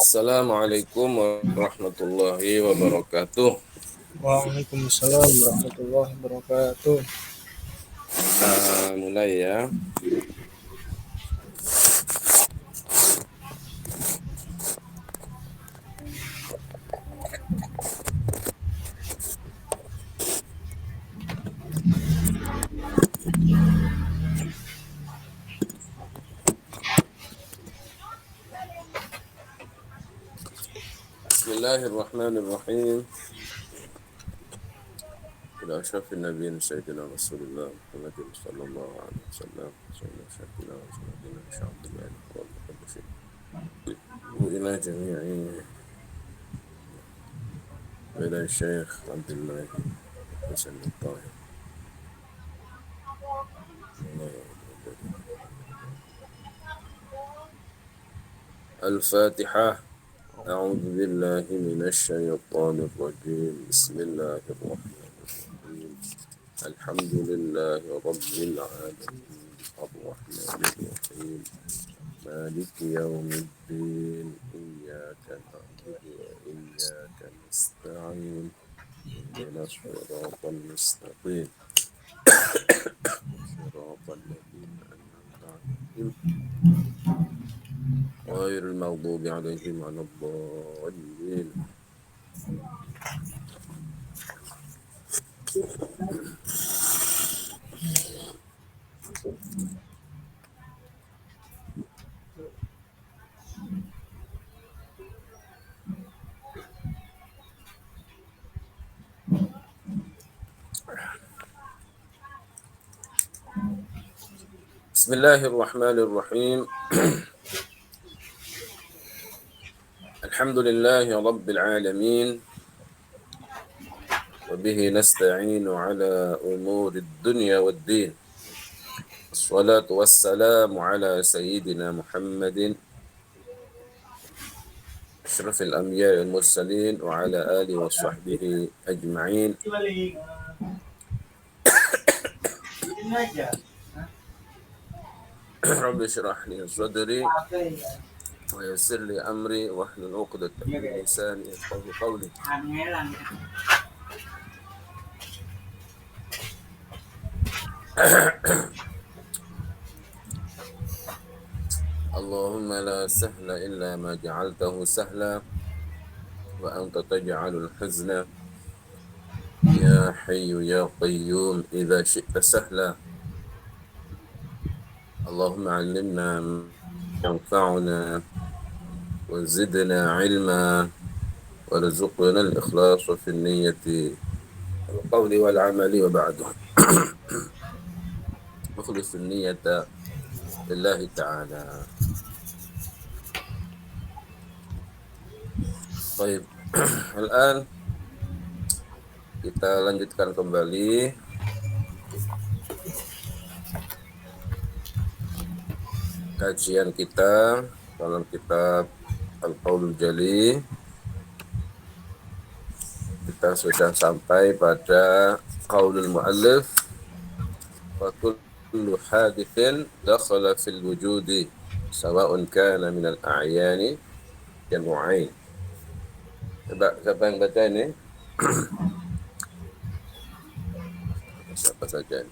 Assalamualaikum warahmatullahi wabarakatuh. Waalaikumsalam warahmatullahi wabarakatuh. Kita mulai ya. Bismillahirrahmanirrahim. Ila asyrafin nabiyyin sayyidina Rasulullah Muhammadin sallallahu alaihi wasallam. Sayyidina syafina wa sayyidina syafina wa muqaddasin. Wa ila jami'i wa ila Syekh Abdullah Hasan Al-Tahir. Al-Fatihah. أعوذ بالله من الشيطان الرجيم بسم الله الرحمن الرحيم الحمد لله رب العالمين الرحمن الرحيم مالك يوم الدين إياك نعبد وإياك نستعين اهدنا الصراط المستقيم صراط الذين أنعمت عليهم غير المغضوب عليهم ولا الضالين. بسم الله الرحمن الرحيم الحمد لله رب العالمين وبه نستعين على أمور الدنيا والدين الصلاة والسلام على سيدنا محمد أشرف الأنبياء والمرسلين وعلى آله وصحبه أجمعين. رب اشرح لي صدري ويسر لي أمري واحلل عقدة من لساني يفقهوا قولي. اللهم لا سهل إلا ما جعلته سهلا وأنت تجعل الحزن يا حي يا قيوم إذا شئت سهلا. اللهم علمنا ما ينفعنا وزدنا علما وارزقنا الإخلاص في النية والقول والعمل وبعده. اخلص النية لله تعالى. Baik, الآن kita lanjutkan kembali kajian kita dalam kitab Al-Qaulul Jali. Kita sudah sampai pada qaulul muallif wa kullu hadithin dakhala fil wujudi sawa'un kana min al-a'yani jam'ain. Coba siapa yang baca ini? Siapa saja?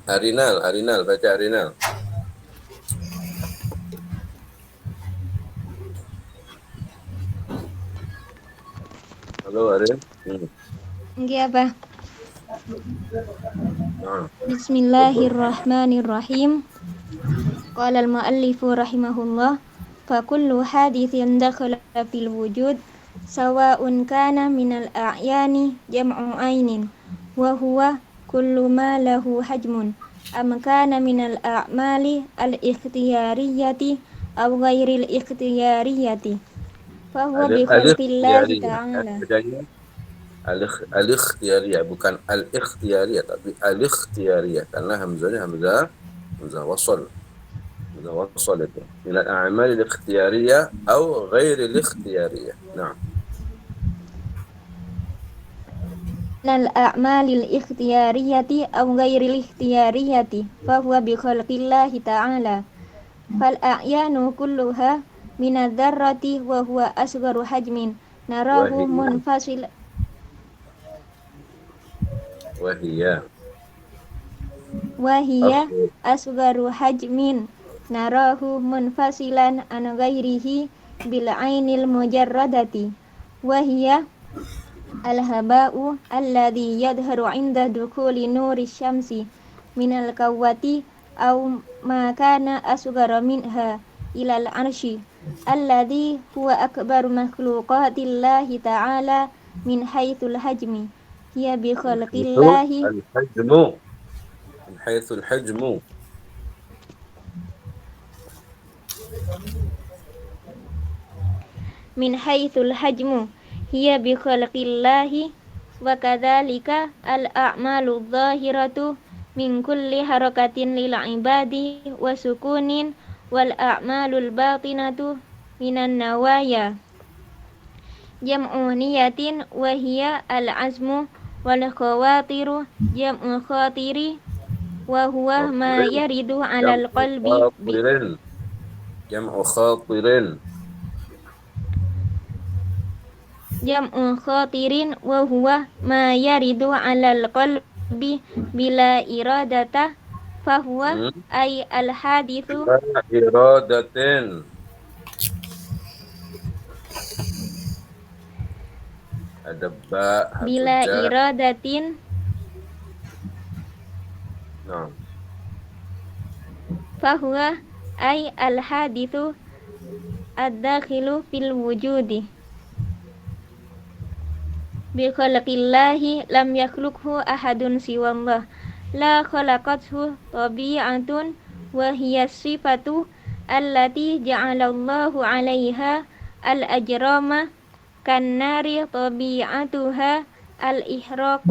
Arinal, baca Arinal. Halo Arin. Nggih, Abah. Nah, Bismillahirrahmanirrahim. Qala al-muallifu rahimahullah, fa kullu hadithin dakhala fil wujud sawa'un kana minal a'yani jam'u ainin wa huwa kullu ma lahu hajmun am kana minal a'mali al-ikhtiyariyati aw ghairil ikhtiyariyati fa huwa bi khalqillahi ta'ala. Al-ikhtiyariyah, bukan al-ikhtiyariyah, tapi al-ikhtiyariyah karena hamzahnya hamzah wasal. إذا وصلت من الأعمال الاختيارية أو غير الاختيارية. نعم. من الأعمال الاختيارية أو غير الاختيارية فهو بخلق الله تعالى. فالأعيان كلها من الذرة وهو أصغر حجم نراه وهي منفصل وهي وهي أصل. أصغر حجم نراه منفصلا عن غيره بالعين المجردة، وهي الهباء الذي يظهر عند دخول نور الشمس من القوة أو ما كان أصغر منها إلى العرش الذي هو أكبر مخلوقات الله تعالى من حيث الحجم، هي بخلق حيث الله الحجم، من حيث الحجم. من حيث الحجم هي بخلق الله. وكذلك الأعمال الظاهرة من كل حركة للعباد وسكون، والأعمال الباطنة من النوايا جمع نية وهي العزم، والخواطر جمع خاطر وهو ما خاطر، يرد على جمع القلب خاطر، جمع خاطر. جمع خاطر وهو ما يرد على القلب بلا إرادة، فهو أي الحادث بلا إرادة. ada ba, harfu بلا jar. إرادة Nah, فهو أي الحادث الداخل في الوجود بخلق الله لم يخلقه أحد سوى الله، لا خلقته طبيعة وهي الصفة التي جعل الله عليها الأجرام كالنار طبيعتها الإحراق،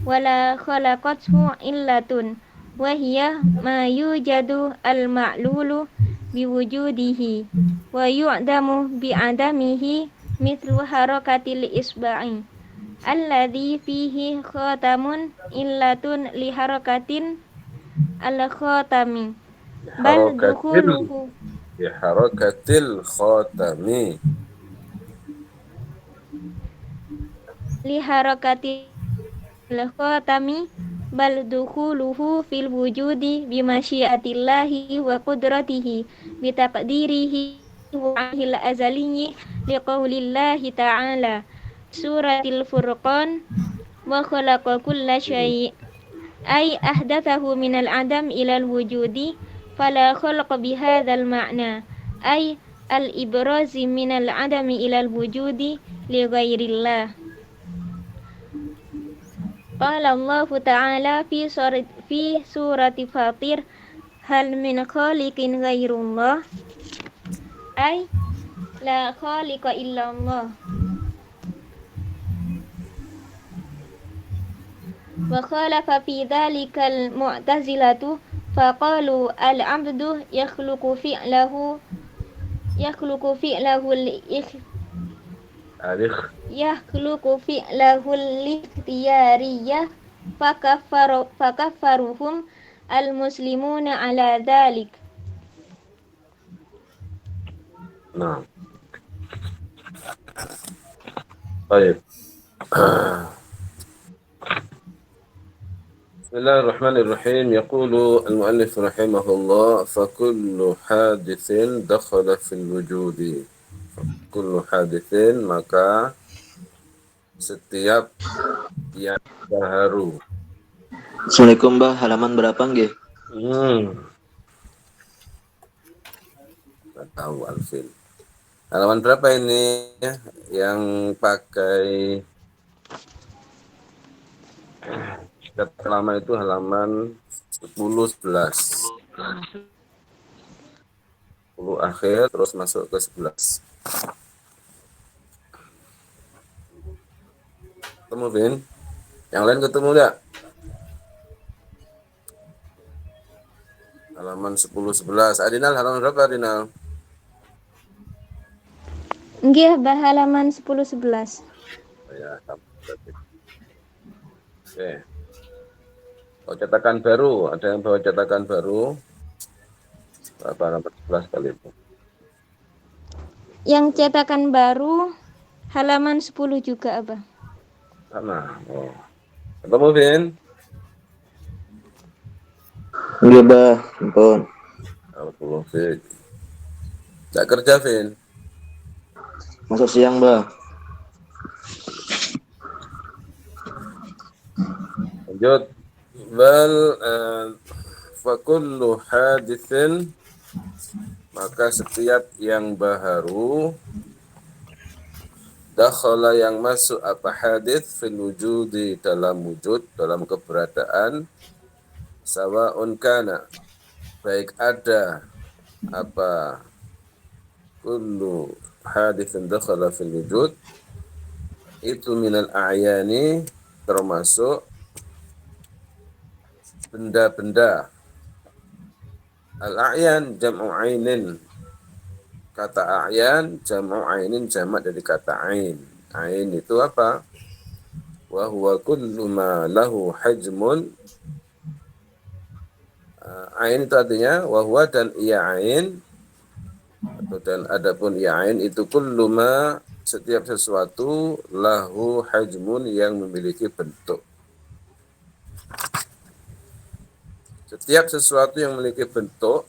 ولا خلقته علة وهي ما يوجد المعلول بوجوده ويعدم بعدمه مثل حركة الإصبع الذي فيه خاتم علة لحركة الخاتم بل دخوله بحركة الخاتم. لحركة الخاتم بل دخوله في الوجود بمشيئة الله وقدرته بتقديره وعيه الأزلي لقول الله تعالى سورة الفرقان وخلق كل شيء أي أحدثه من العدم إلى الوجود، فلا خلق بهذا المعنى أي الإبراز من العدم إلى الوجود لغير الله. قال الله تعالى في سورة فاطر هل من خالق غير الله أي لا خالق إلا الله. وخالف في ذلك المعتزلة فقالوا العبد يخلق فعله الاختيارية فكفرهم المسلمون على ذلك. نعم. طيب. بسم الله الرحمن الرحيم. يقول المؤلف رحمه الله فكل حادث دخل في الوجود. فكل حادث maka setiap yang baru. Assalamualaikum Mbah, halaman berapa nggih? Nggak tahu Alvin. Halaman berapa ini yang pakai kata lama itu halaman 10 11. 10 akhir terus masuk ke 11. Ketemu Vin? Yang lain ketemu enggak? Halaman 10 11. Adinal halaman berapa Adinal? Nggih, Bah, halaman 10 11. Oh, ya, sama berarti. Oke. Oh, cetakan baru, ada yang bawa cetakan baru. Berapa halaman 11 kali itu? Yang cetakan baru halaman 10 juga, Abah. Sana. Oh. Ketemu, Vin? Iya, Bah. Ampun. Alhamdulillah, Vin. Nggak kerja, Vin? Masuk siang, Bah. Lanjut. Bal fakullu hadithin, maka setiap yang baharu, dakhala yang masuk apa hadits fil wujudi dalam wujud, dalam keberadaan, sawa'un kana, baik ada apa kullu hadithin dakhala fil wujud, itu minal a'yani, termasuk benda-benda. Al-a'yan jam'u ainin. Kata a'yan jam'u ainin, jamak dari kata ain. Ain itu apa? Wa huwa kullu ma lahu hajmun. Ain itu artinya wa huwa, dan ia ain, atau dan adapun ia ain itu kullu ma, setiap sesuatu, lahu hajmun, yang memiliki bentuk. Setiap sesuatu yang memiliki bentuk,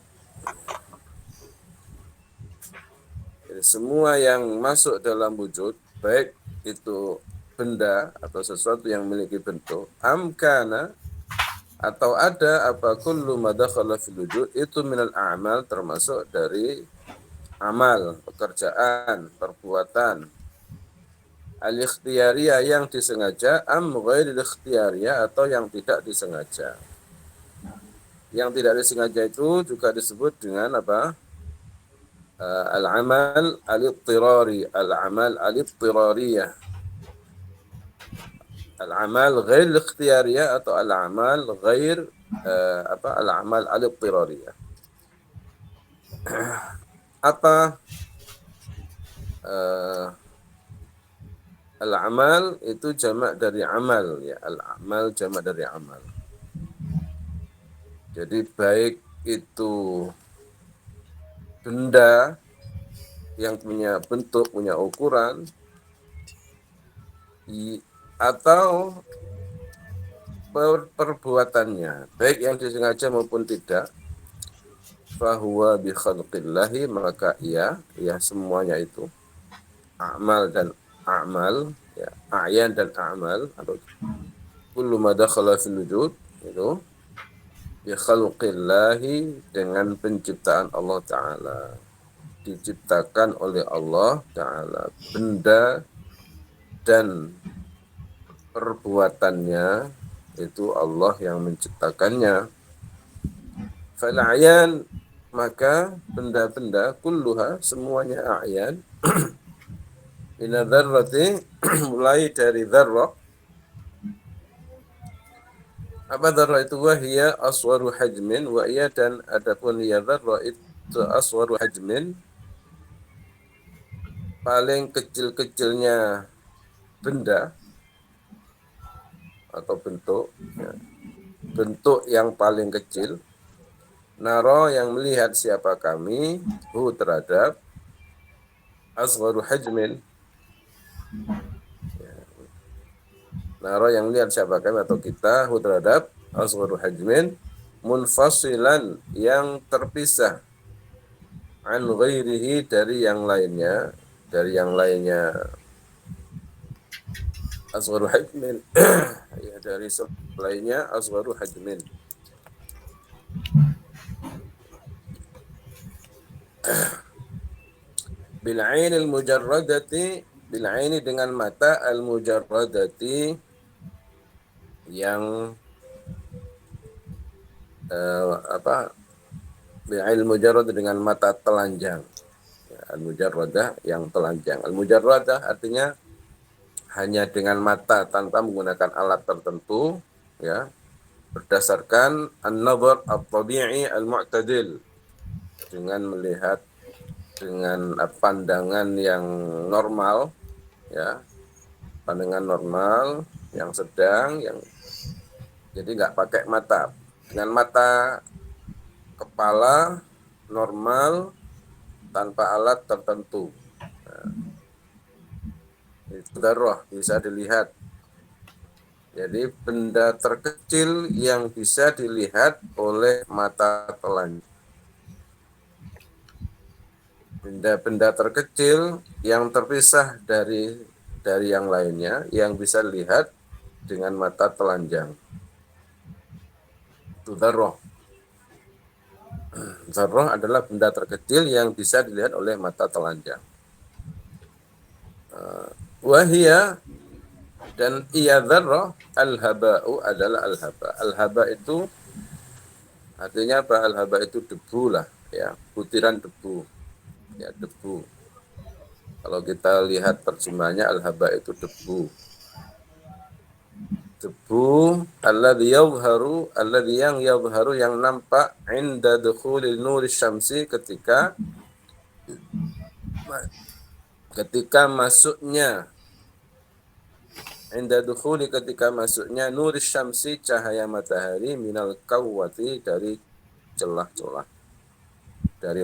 jadi semua yang masuk dalam wujud, baik itu benda atau sesuatu yang memiliki bentuk, amkana, atau ada apa kullu ma dakhala fil wujud, itu minal a'mal, termasuk dari amal, pekerjaan, perbuatan, al-ikhtiyariyah, yang disengaja, am ghairil ikhtiyariyah, atau yang tidak disengaja. Yang tidak disengaja itu juga disebut dengan apa? Al-amal al-ittirari, al-amal al-ittirariyah, al-amal ghair ikhtiyariyah, atau al-amal ghair al-amal al-ittirariyah. Apa al-amal itu jamak dari amal, ya. Al-amal jamak dari amal. Jadi baik itu benda yang punya bentuk, punya ukuran, atau perbuatannya, baik yang disengaja maupun tidak, fahuwa bi khalqillahi, maka ia semuanya itu, a'mal dan a'mal, ya, a'yan dan a'mal, atau kullu ma dakhala fil wujud, itu bi khalqillahi, dengan penciptaan Allah Ta'ala, diciptakan oleh Allah Ta'ala, benda dan perbuatannya itu Allah yang menciptakannya. Fal-a'yan, maka benda-benda, kulluha, semuanya a'yan, ila dzarrati, mulai dari dzarrah. Apa dzarrah itu? Wahia aswaru hajmin, wa iya, dan adapun ya dzarrah itu aswaru hajmin, paling kecil-kecilnya benda atau bentuk, ya. Bentuk yang paling kecil. Naro, yang melihat siapa kami, hu, terhadap aswaru hajmin, ya. Naro, yang melihat siapa kami atau kita, hu, terhadap aswaru hajmin, munfasilan, yang terpisah, an ghairihi, dari yang lainnya, aswaru hajmin, ya, dari selainnya aswaru hajmin. Bil ainil mujarradati, bil aini, dengan mata, al mujarradati, yang bil ainil mujarrad, dengan mata telanjang, ya, al mujarradah, yang telanjang. Al mujarradah artinya hanya dengan mata, tanpa menggunakan alat tertentu, ya, berdasarkan an-nazar at-tabi'i al-mu'tadil, dengan melihat dengan pandangan yang normal, ya, pandangan normal yang sedang, yang jadi nggak pakai mata, dengan mata kepala normal tanpa alat tertentu. Nah, itu darah bisa dilihat. Jadi benda terkecil yang bisa dilihat oleh mata telanjang. Benda-benda terkecil yang terpisah dari yang lainnya yang bisa dilihat dengan mata telanjang. Itu dzarrah. Dzarrah adalah benda terkecil yang bisa dilihat oleh mata telanjang. Wahia, dan ia dzarrah, al-haba'u adalah al-haba. Al-haba itu artinya apa? Al-haba itu debu lah, ya, butiran debu. Ya, debu. Kalau kita lihat terjemahnya, al-haba itu debu. Debu alladhi yadhharu, alladhi yang yadhharu, yang nampak inda dukhulil nuri syamsi, ketika masuknya, inda dukhuli, ketika masuknya nuri syamsi, cahaya matahari, minal kawwati, dari celah-celah, dari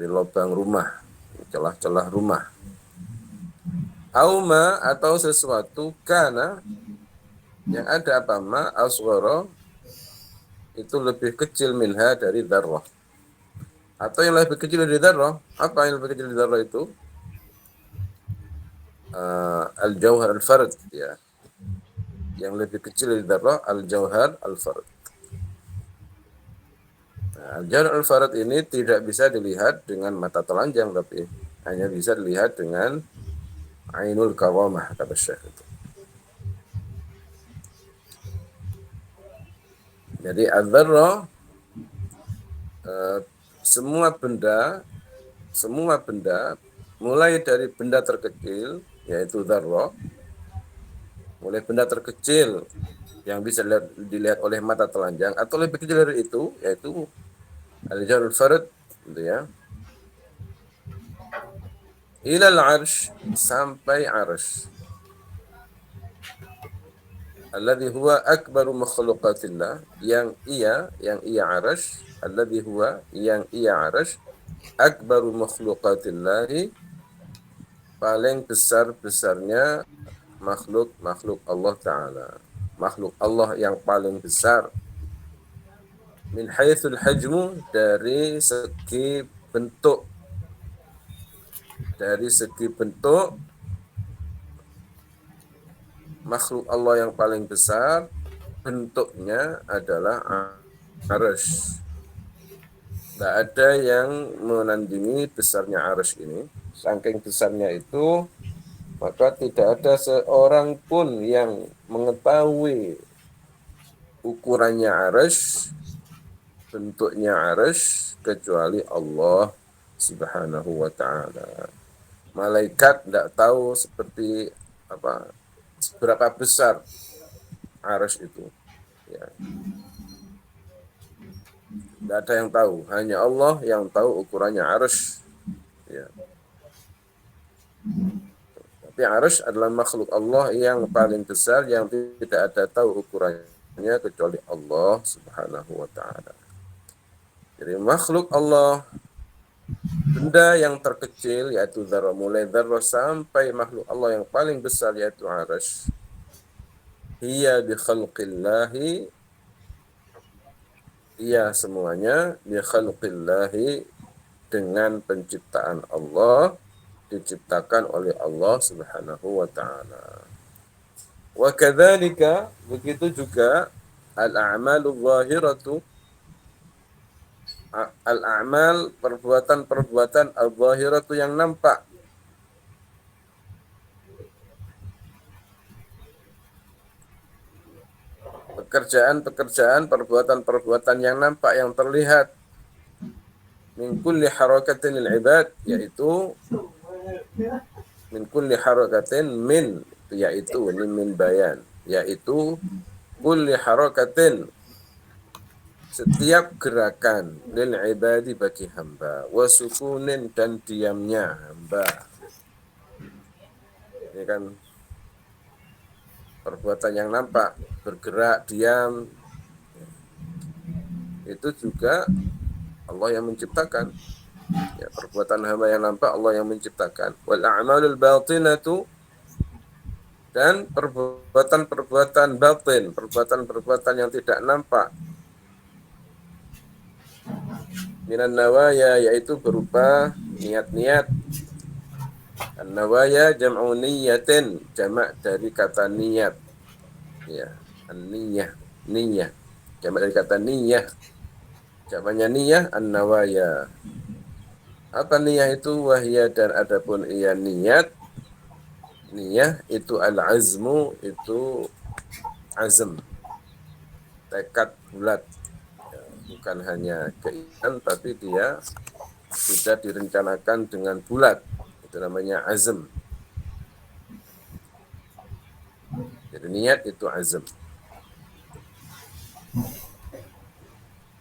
lubang rumah, celah-celah rumah. Auma, atau sesuatu, kana, yang ada apa, ma asghara, itu lebih kecil, minha, dari dzarrah. Atau yang lebih kecil dari dzarrah, apa yang lebih kecil dari dzarrah itu? Al-jauhar al-fard, ya. Yang lebih kecil dari dzarrah, al-jauhar al-fard. Nah, al-jauhar al-fard ini tidak bisa dilihat dengan mata telanjang, tapi hanya bisa dilihat dengan ainul karamah, kata Syekh itu. Jadi al-dzarrah, semua benda mulai dari benda terkecil, yaitu dzarrah, mulai benda terkecil yang bisa dilihat oleh mata telanjang, atau lebih kecil dari itu, yaitu al-jauhar al-fard, gitu ya, ilal arsh, sampai arsh, alladhi huwa akbaru makhluqatillah, yang ia arsh, alladhi huwa, yang ia arsh, akbaru makhluqatillahi, paling besar-besarnya makhluk Allah Ta'ala, makhluk Allah yang paling besar. Min haitsul hajmu, dari segi bentuk, makhluk Allah yang paling besar bentuknya adalah arsh. Tidak ada yang menandingi besarnya arsh ini. Saking besarnya itu, maka tidak ada seorang pun yang mengetahui ukurannya arsh, bentuknya arsh, kecuali Allah Subhanahu wa ta'ala. Malaikat tidak tahu seperti apa, seberapa besar arsh itu, ya. Tidak ada yang tahu, hanya Allah yang tahu ukurannya arsh, ya. Tapi arsh adalah makhluk Allah yang paling besar, yang tidak ada tahu ukurannya kecuali Allah Subhanahu wa ta'ala. Jadi makhluk Allah, benda yang terkecil, yaitu dzarrah, mulai dzarrah sampai makhluk Allah yang paling besar, yaitu arsh, hiya bi khalqillahi, ia semuanya bi khalqillahi, dengan penciptaan Allah, diciptakan oleh Allah Subhanahu wa ta'ala. Wa kadzalika, begitu juga al-a'malu zahiratu, al-a'mal, perbuatan-perbuatan al-zahiratu, yang nampak. Pekerjaan-pekerjaan, perbuatan-perbuatan yang nampak, yang terlihat. Min kulli harakatin lil ibad, yaitu min kulli harakatin, min, yaitu ini min bayan, yaitu kulli harakatin, setiap gerakan, lil ibadi bagi hamba, wa sukunin dan diamnya hamba. Ini kan perbuatan yang nampak, bergerak, diam, itu juga Allah yang menciptakan. Ya, perbuatan hamba yang nampak Allah yang menciptakan. Wal a'malul batinatu, dan perbuatan-perbuatan batin, perbuatan-perbuatan yang tidak nampak. Minan nawaya, yaitu berupa niat-niat. An-nawaya jam'u niyatin, jamak dari kata niat. Ya, an-niyah, niyah. Jamak dari kata niyah. Jamaknya niyah an-nawaya. Apa niyah itu? Wahya, dan adapun ia niat. Niyah itu al-azmu, itu azm, tekad bulat. Ya, bukan hanya keinginan, tapi dia sudah direncanakan dengan bulat. Itu namanya azm. Jadi niat itu azm.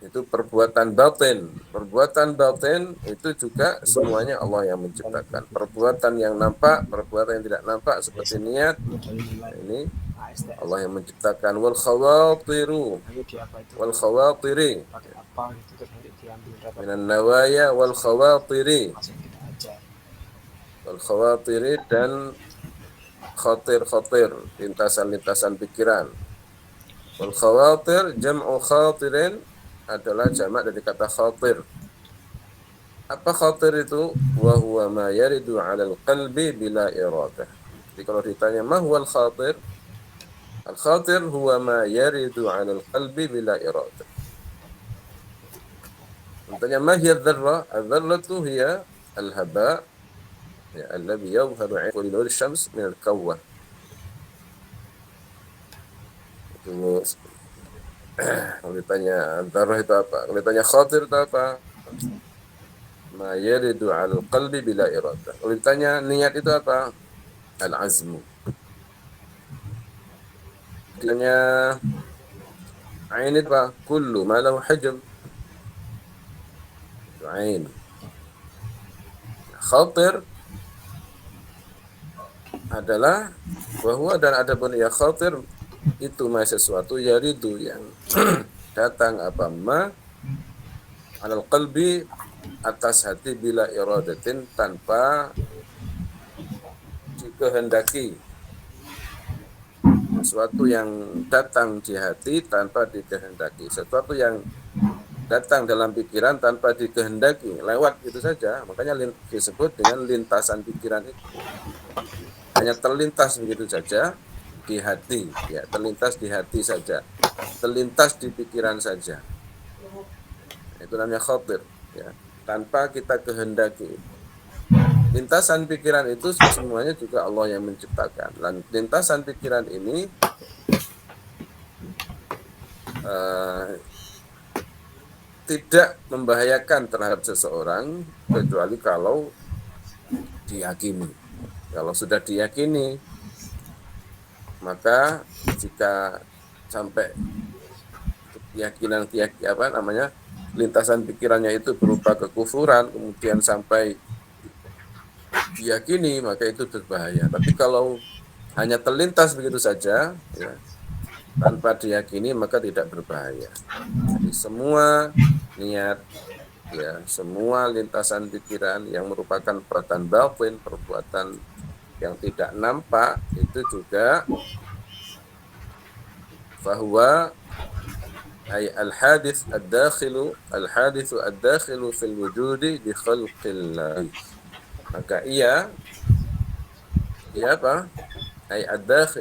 Itu perbuatan batin. Perbuatan batin itu juga semuanya Allah yang menciptakan. Perbuatan yang nampak, perbuatan yang tidak nampak seperti niat, ini Allah yang menciptakan. Wal khawatiru, wal khawatiri, minan nawaya wal khawatiri, wal khawatiri, dan khatir-khatir, lintasan-lintasan pikiran. Wal khawatir jam'u khatirin, adalah jamak dari kata khatir. Apa khatir itu? Wa huwa ma yaridu 'alal qalbi bila iradah. Jadi kalau ditanya ma huwal khatir? Al-khatir huwa ma yaridu 'alal qalbi bila iradah. Ditanya ma hiya dzarrah? Adzarratu hiya al-haba, ya, alladhi yadhharu 'inda nur asy-syams min al-kawwah. Itu kalau ditanya dzarrah itu apa? Kalau ditanya khatir itu apa? Ma yaridu 'alal qalbi bila iradah. Kalau ditanya niat itu apa? Al-azmu. Ditanya ain itu apa? Kullu ma lahu hajm. Itu ain. Khatir adalah bahwa, dan adapun ya khatir itu ma sesuatu yaridu yang datang apa ma alal qalbi, atas hati, bila iradatin, tanpa dikehendaki. Sesuatu yang datang di hati tanpa dikehendaki, sesuatu yang datang dalam pikiran tanpa dikehendaki, lewat gitu saja. Makanya disebut dengan lintasan pikiran itu. Hanya terlintas begitu saja di hati, ya, terlintas di hati saja, terlintas di pikiran saja. Itu namanya khatir, ya, tanpa kita kehendaki. Lintasan pikiran itu semuanya juga Allah yang menciptakan. Dan lintasan pikiran ini tidak membahayakan terhadap seseorang kecuali kalau diyakini. Kalau sudah diyakini, maka jika sampai keyakinan lintasan pikirannya itu berupa kekufuran, kemudian sampai diyakini, maka itu berbahaya. Tapi kalau hanya terlintas begitu saja, ya, tanpa diyakini, maka tidak berbahaya. Jadi semua niat, ya, semua lintasan pikiran yang merupakan perbuatan batin, perbuatan yang tidak nampak, itu juga fahuwa ay al-hadits ad-dakhilu fil wujudi bi khalqillah. Maka ia apa? Ay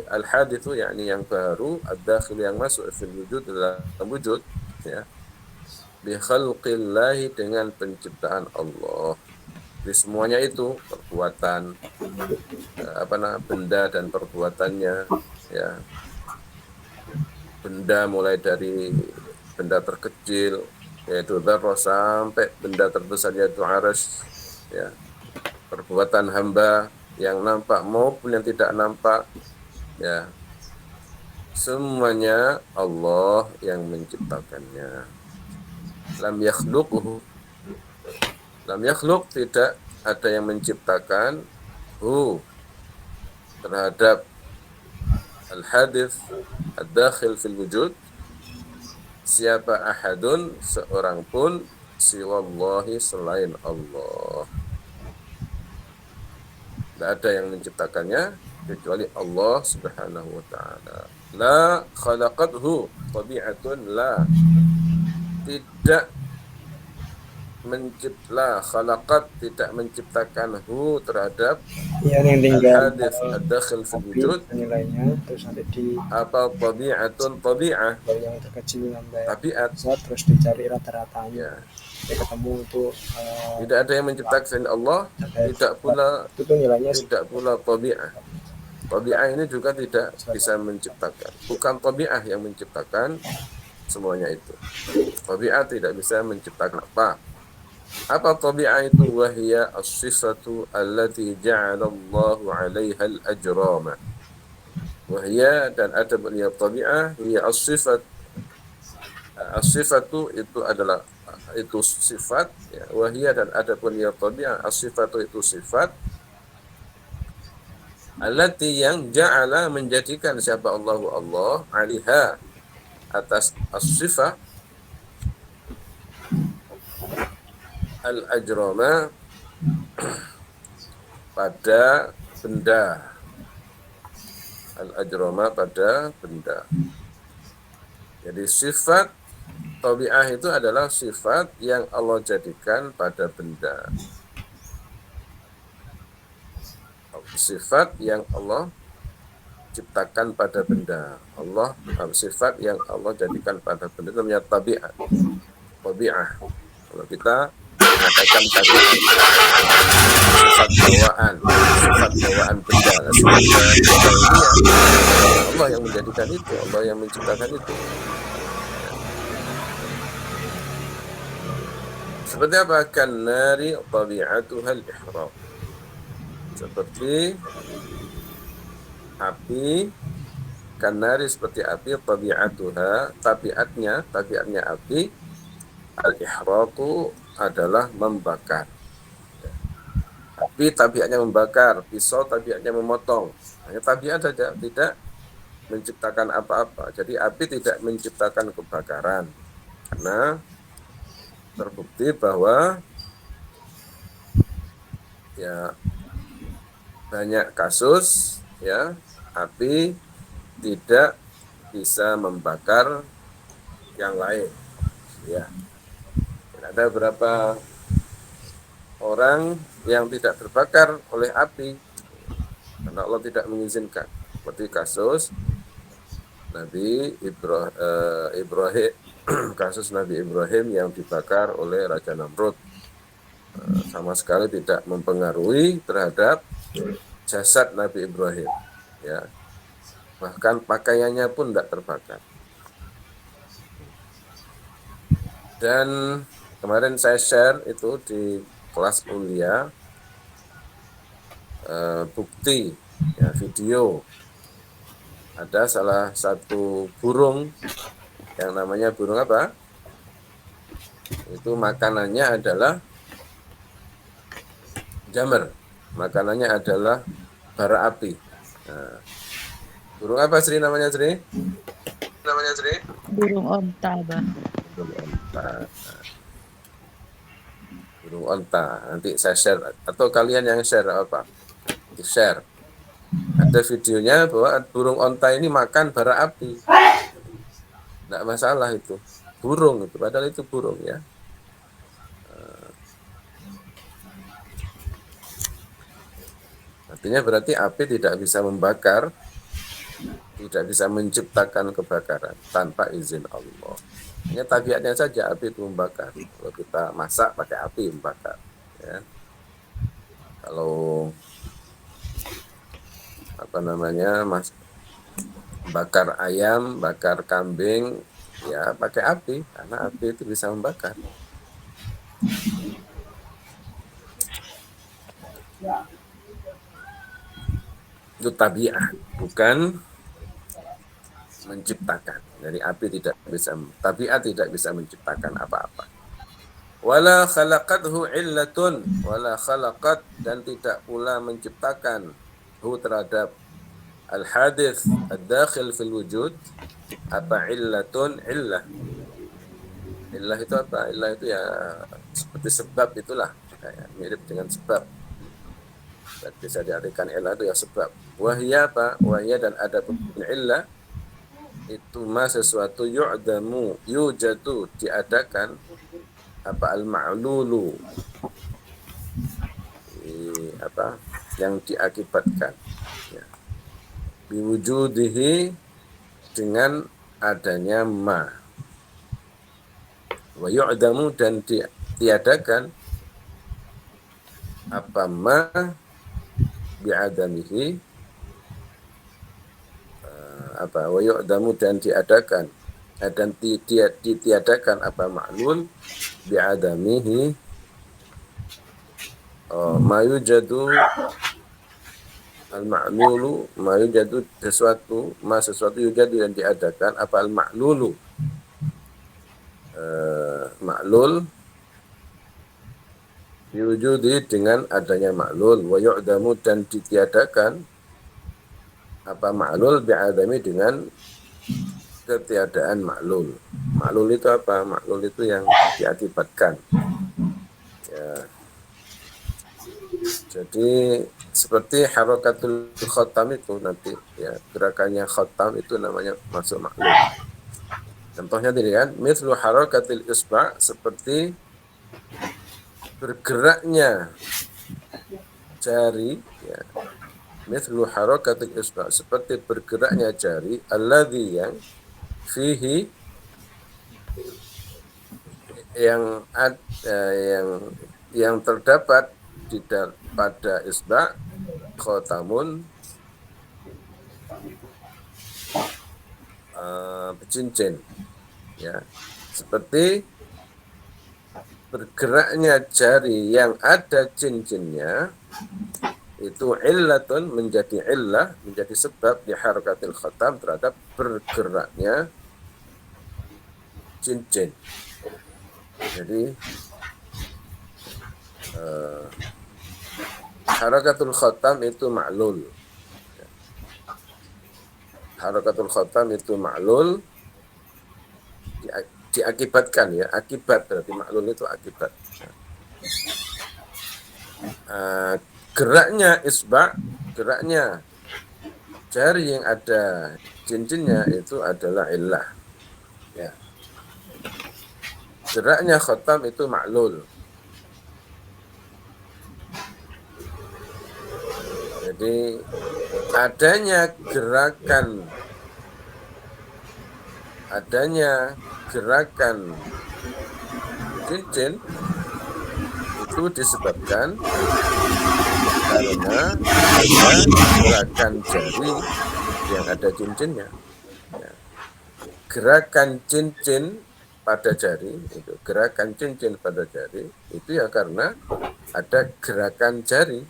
al-haditsu, yakni yang baru, ad-dakhil yang masuk fil wujud, dalam wujud, ya, bi khalqillah, dengan penciptaan Allah. Jadi semuanya itu perbuatan, benda dan perbuatannya, ya. Benda mulai dari benda terkecil yaitu dzarrah sampai benda terbesar yaitu arsy, ya. Perbuatan hamba yang nampak maupun yang tidak nampak, ya. semuanya Allah yang menciptakannya. Lam yakhluquhu. Lam yakhluq, tidak ada yang menciptakan hu terhadap al-hadith ad-dakhil fil wujud, siapa ahadun, seorang pun, siwallahi, selain Allah. Tidak ada yang menciptakannya kecuali Allah Subhanahu wa ta'ala. La khalaqathu tabi'atun, la, tidak khalaqat, tidak menciptakan hu terhadap yang tinggal al-hadith ad-dakhil fil api wujud, nilainya, terus nanti di apa tabi'atun, tabi'ah, dari yang terkecil sampai tabiat, besar, terus dicari rata-ratanya. ya. Dia ketemu itu Tidak ada yang menciptakan Allah, tidak pula itu tuh nilainya tabi'ah. Tabi'ah ini juga tidak bisa menciptakan. Bukan tabi'ah yang menciptakan semuanya itu. Tabi'ah tidak bisa menciptakan apa. Apa tabi'ah itu? Wahya as-sifatu allati ja'ala Allahu 'alaiha al-ajrama. Wahya, dan ada beliau tabi'ah, hiya as-sifat. As-sifatu itu adalah itu sifat, ya. Wahya, dan ada beliau tabi'ah, as-sifatu itu sifat, allati, yang, ja'ala, menjadikan siapa Allahu Allah, 'alaiha, atas as-sifah, al-ajrama, pada benda. Al-ajrama, pada benda. Jadi sifat tabi'ah itu adalah sifat yang Allah jadikan pada benda. Sifat yang Allah ciptakan pada benda. Allah, sifat yang Allah jadikan pada benda, itu namanya tabi'ah. Tabi'ah. Kalau kita mengatakan tabi'ah, sifat bawaan benda, sifat bawaan dia. Allah yang menjadikan itu, Allah yang menciptakan itu. Seperti apa? Kannari tabi'atuha al-ihraq. Seperti api, kannari, seperti api, tabi'atuha, tabiatnya api, al-ihraqu, adalah membakar. Api tabiatnya membakar, pisau tabiatnya memotong. Hanya tabiat saja, tidak menciptakan apa-apa. Jadi api tidak menciptakan kebakaran. Karena terbukti bahwa ya banyak kasus ya api tidak bisa membakar yang lain. Ya. Ada beberapa orang yang tidak terbakar oleh api karena Allah tidak mengizinkan. Seperti kasus Nabi Ibrahim, kasus Nabi Ibrahim yang dibakar oleh Raja Namrud, sama sekali tidak mempengaruhi terhadap jasad Nabi Ibrahim, ya. Bahkan pakaiannya pun tidak terbakar. Dan kemarin saya share itu di kelas kuliah bukti, ya, video. Ada salah satu burung yang namanya burung apa? Itu makanannya adalah jamr. Makanannya adalah bara api. Nah, burung apa, Sri, namanya, Sri? Burung onta, Bah. Burung onta. Burung onta. Nanti saya share, atau kalian yang share apa? Di-share. Ada videonya bahwa burung onta ini makan bara api. Tidak masalah itu. Burung itu, padahal itu burung, ya. Artinya berarti api tidak bisa membakar, tidak bisa menciptakan kebakaran tanpa izin Allah. Hanya tabiatnya saja api itu membakar. Kalau kita masak pakai api membakar, ya. Kalau bakar ayam, bakar kambing, ya pakai api, karena api itu bisa membakar. Itu tabiat, bukan menciptakan. Dari api tidak bisa, tabiat tidak bisa menciptakan apa-apa. Wala khalaqathu illatun, wala khalaqat, dan tidak pula menciptakan hu terhadap al-hadith ad-dakhil fil wujud, apa illatun, illah. Illah itu apa? Illah itu ya seperti sebab itulah, kayak mirip dengan sebab. Dan bisa diartikan illah itu ya sebab. Wahya apa? Wahya dan ada pun illah itu sesuatu yu'damu, yujadu, diadakan, apa al-ma'lulu, apa yang diakibatkan, ya. Biwujudihi, dengan adanya ma. Wa yu'damu, dan diadakan apa ma bi'adamihi, apa wa yu'damu, dan diadakan dan ditiadakan apa ma'lul bi'adamihi, ma yujadu al-ma'lulu, ma yujadu sesuatu, sesuatu yujadu yang diadakan apa al-ma'lulu, ma'lul diwujudi dengan adanya ma'lul, wa yu'damu, dan ditiadakan apa ma'lul bi'adami, dengan ketiadaan ma'lul. Ma'lul itu apa? Ma'lul itu yang diakibatkan, ya. Jadi seperti harakatul khatam itu nanti, ya, gerakannya khatam itu namanya masuk ma'lul. Contohnya tadi kan, mithlu harakatil isba', seperti bergeraknya jari, ya. Mithlu harakatil isba', seperti bergeraknya jari, alladhi, yang fihi, yang terdapat pada isba' khotamun, cincin, ya. Seperti bergeraknya jari yang ada cincinnya, itu illatun, menjadi illah, menjadi sebab di harakatil khatam terhadap bergeraknya cincin. Jadi harakatul khatam itu ma'lul. Harakatul khatam itu ma'lul, diakibatkan, ya, akibat, berarti ma'lul itu akibat. Geraknya isba', geraknya jari yang ada cincinnya itu adalah illah, ya. Geraknya khatam itu ma'lul. Jadi adanya gerakan cincin itu disebabkan karena ada gerakan jari yang ada cincinnya, ya. Gerakan cincin pada jari itu, gerakan cincin pada jari itu ya karena ada gerakan jari.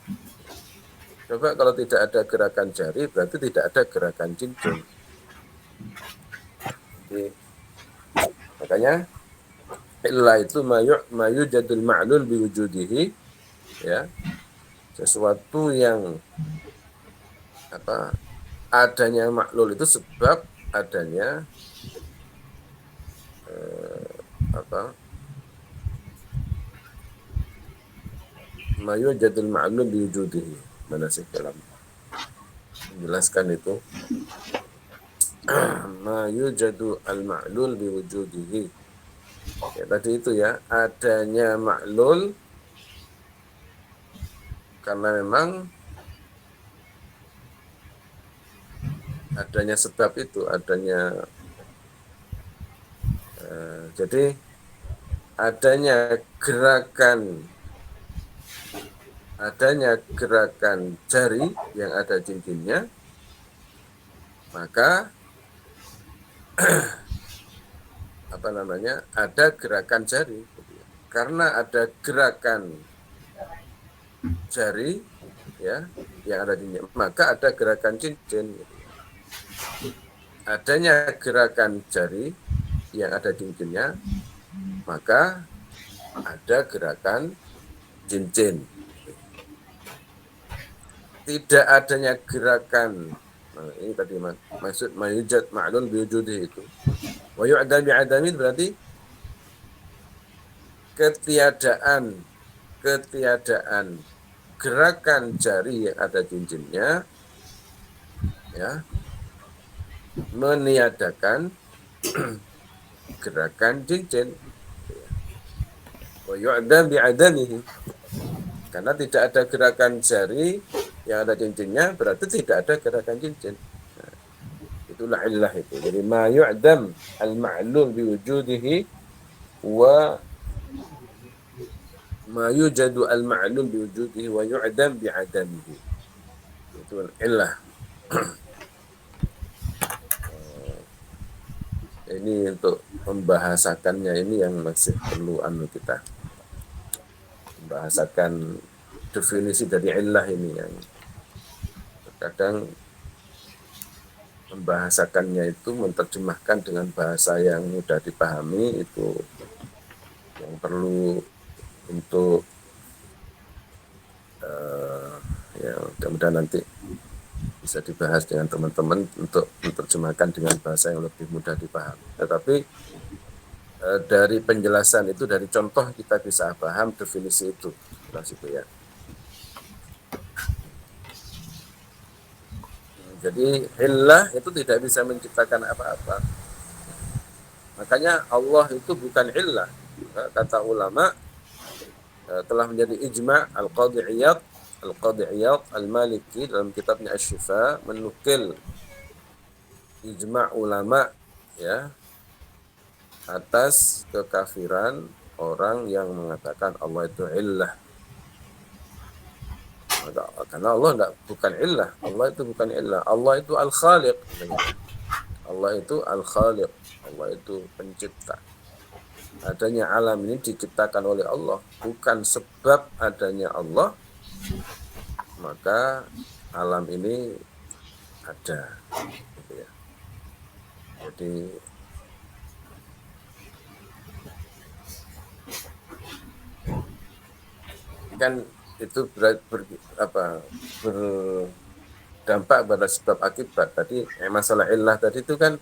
Coba kalau tidak ada gerakan jari, berarti tidak ada gerakan cincin. Jadi, makanya illah itu mayu jadul ma'lul biwujudihi, ya, sesuatu yang apa adanya ma'lul itu sebab adanya mayu jadul ma'lul biwujudihi. Mana sih dalam menjelaskan itu? Ma yujadu al-ma'lul biwujudihi. Ya, tadi itu, ya, adanya ma'lul karena memang adanya sebab itu, adanya jadi adanya gerakan jari yang ada cincinnya, maka ada gerakan jari. Karena ada gerakan jari, ya, yang ada cincinnya, maka ada gerakan cincin. adanya gerakan jari yang ada cincinnya, maka ada gerakan cincin. Tidak adanya gerakan, nah ini tadi maksud mayujad ma'lun biwujudih itu. Wa yu'dam bi'adamin berarti ketiadaan gerakan jari yang ada cincinnya, ya, meniadakan gerakan cincin. Wa yu'dam bi'adamihi, karena tidak ada gerakan jari yang ada cincinnya, berarti tidak ada gerakan cincin. Nah, itulah illah itu. Jadi ma yu'dam al-ma'lul biwujudihi wa ma yujadu al-ma'lul biwujudihi wa yu'dam bi'adamihi. Itu illah. Ini untuk membahasakannya, ini yang masih perlu kita membahasakan definisi dari illah ini, yang terkadang membahasakannya itu menerjemahkan dengan bahasa yang mudah dipahami, itu yang perlu untuk ya mudah-mudahan nanti bisa dibahas dengan teman-teman untuk menerjemahkan dengan bahasa yang lebih mudah dipahami. Tetapi dari penjelasan itu, dari contoh kita bisa paham definisi itu, ya. Jadi illah itu tidak bisa menciptakan apa-apa. Makanya Allah itu bukan illah. Kata ulama telah menjadi ijma'. Al-Qadhi Iyad Al-Maliki dalam kitabnya Asy-Syifa menukil ijma' ulama, ya, atas kekafiran orang yang mengatakan Allah itu illah. Karena Allah bukan illah. Allah itu bukan illah. Allah itu al-khaliq. Allah itu al-khaliq. Allah itu pencipta. Adanya alam ini diciptakan oleh Allah. Bukan sebab adanya Allah, maka alam ini ada. Gitu ya. Jadi kan itu berdampak pada sebab akibat. Tadi masalah illah tadi itu kan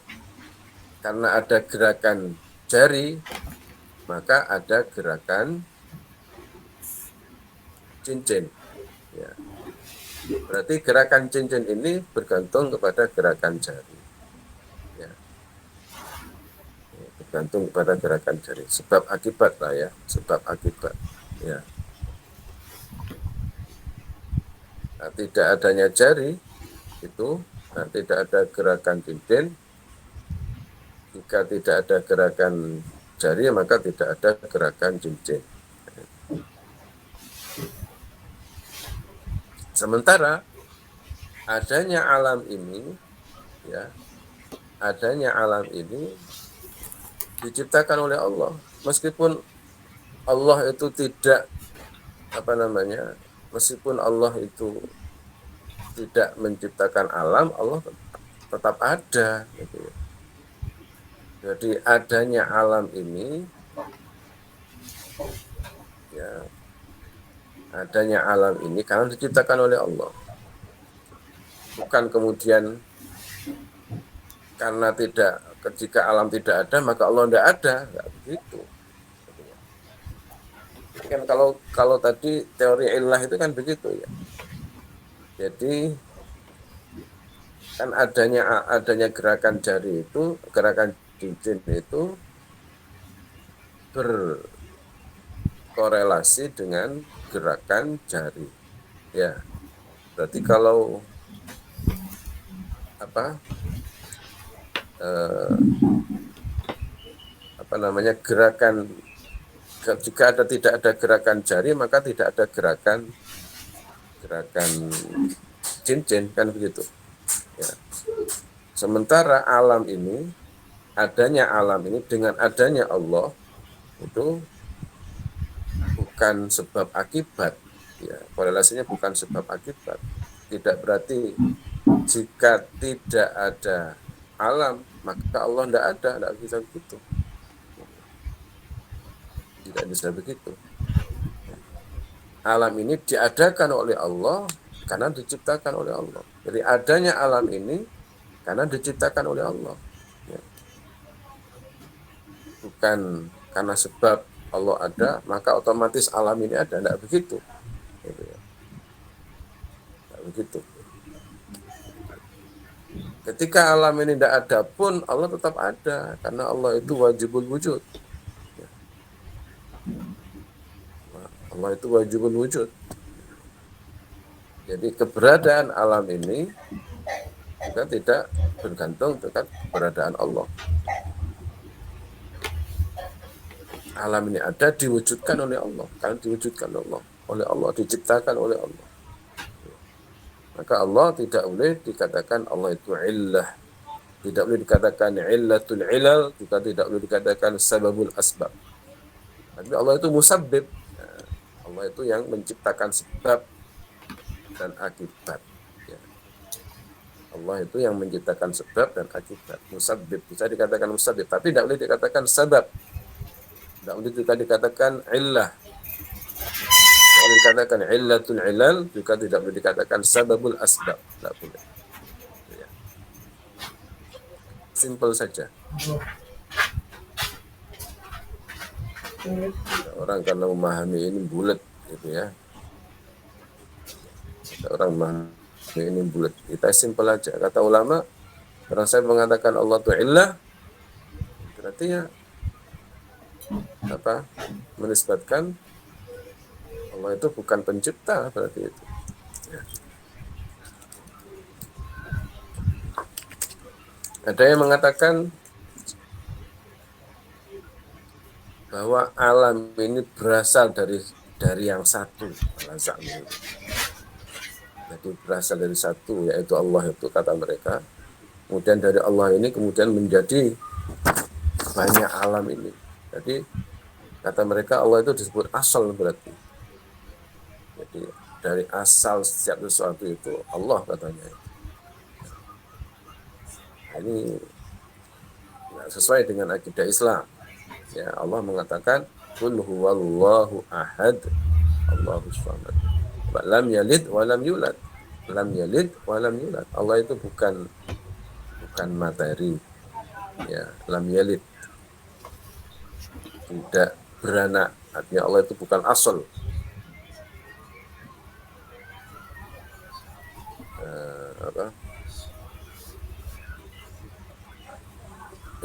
karena ada gerakan jari, maka ada gerakan cincin. Ya. Berarti gerakan cincin ini bergantung kepada gerakan jari. Ya. Bergantung kepada gerakan jari. Sebab akibat lah ya, sebab akibat. Ya. Nah, tidak adanya jari itu, tidak ada gerakan cincin. Jika tidak ada gerakan jari, maka tidak ada gerakan cincin. Sementara adanya alam ini, ya, adanya alam ini diciptakan oleh Allah. Meskipun Allah itu tidak meskipun Allah itu tidak menciptakan alam, Allah tetap ada. Gitu. Jadi adanya alam ini, ya, adanya alam ini karena diciptakan oleh Allah. Bukan kemudian karena ketika alam tidak ada maka Allah tidak ada, nggak begitu. Kan kalau tadi teori illah itu kan begitu ya. Jadi kan adanya gerakan jari itu, gerakan cincin itu berkorelasi dengan gerakan jari. Ya. Berarti kalau gerakan, jika tidak ada gerakan jari maka tidak ada gerakan cincin, kan begitu ya. Sementara alam ini, adanya alam ini dengan adanya Allah itu bukan sebab akibat ya, korelasinya bukan sebab akibat. Tidak berarti jika tidak ada alam, maka Allah tidak bisa begitu. Tidak bisa begitu. Alam ini diadakan oleh Allah karena diciptakan oleh Allah. Jadi adanya alam ini karena diciptakan oleh Allah. Ya. Bukan karena sebab Allah ada, maka otomatis alam ini ada. Tidak begitu. Gitu ya. Tidak begitu. Ketika alam ini tidak ada pun, Allah tetap ada. Karena Allah itu wajibul wujud. Ya. Allah itu wajibul wujud. Jadi keberadaan alam ini juga tidak bergantung dengan keberadaan Allah. Alam ini ada diwujudkan oleh Allah, karena diwujudkan oleh Allah, diciptakan oleh Allah. Maka Allah tidak boleh dikatakan Allah itu illah, tidak boleh dikatakan illatul ilal, juga tidak boleh dikatakan sababul asbab. Tapi Allah itu musabbib, Allah itu yang menciptakan sebab dan akibat. Ya. Allah itu yang menciptakan sebab dan akibat. Musabbib bisa dikatakan musabbib, tapi tidak boleh dikatakan sabab. Tidak boleh dikatakan illah. Tidak boleh dikatakan illatul ilal, juga tidak boleh dikatakan sababul asbab. Tidak boleh. Ya. Simple saja. Orang karena memahami ini bulat, gitu ya. Orang memahami ini bulat. Kita simple aja. Kata ulama, kalau saya mengatakan Allah itu illah, berarti ya apa? Menisbatkan Allah itu bukan pencipta, berarti itu. Ya. Ada yang mengatakan bahwa alam ini berasal dari yang satu, jadi berasal dari satu, yaitu Allah itu, kata mereka. Kemudian dari Allah ini kemudian menjadi banyak alam ini. Jadi kata mereka Allah itu disebut asal berarti. Jadi dari asal setiap sesuatu itu Allah katanya. Ini sesuai dengan akidah Islam. Ya, Allah mengatakan qul huwallahu ahad, Allahus samad. Lam yalid wa lam yulad. Lam yalid wa lam yulad. Allah itu bukan materi. Ya, lam yalid. Tidak beranak. Artinya Allah itu bukan asal.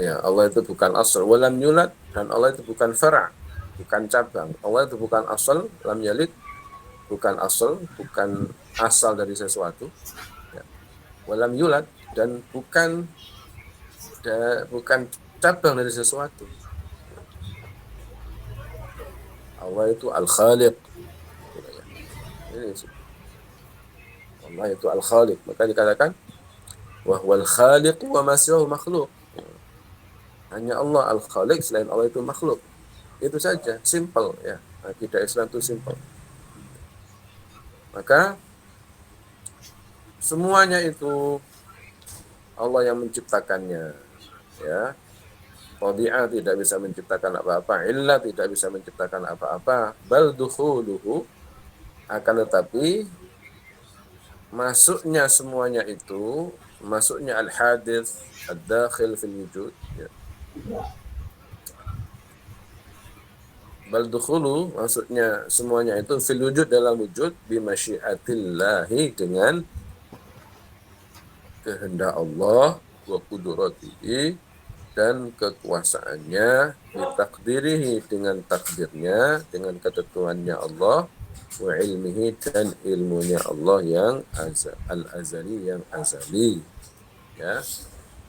Ya, Allah itu bukan asal. Walam yulad, dan Allah itu bukan fara', bukan cabang. Allah itu bukan asal, lam yalid, bukan asal, bukan asal dari sesuatu. Ya. Walam yulad, dan bukan cabang dari sesuatu. Allah itu al-khaliq. Allah itu al-khaliq. Maka dikatakan wa huwal khaliq wa ma siwahu makhluq. Hanya Allah al-khaliq, selain Allah itu makhluk. Itu saja, simple ya. Akidah Islam itu simple. Maka semuanya itu Allah yang menciptakannya, ya. Tabi'ah tidak bisa menciptakan apa-apa, illah tidak bisa menciptakan apa-apa, bal dukhuluhu, akan tetapi masuknya semuanya itu, masuknya al-hadits ad-dakhil fil wujud, ya. Bal dukhulu, maksudnya semuanya itu fil wujud, dalam wujud, bi masyiatillahi, dengan kehendak Allah, wa qudratihi, dan kekuasaannya, bitakdirihi, dengan takdirnya, dengan ketentuannya Allah, wa ilmihi, dan ilmunya Allah yang al-azali, yang azali. Ya,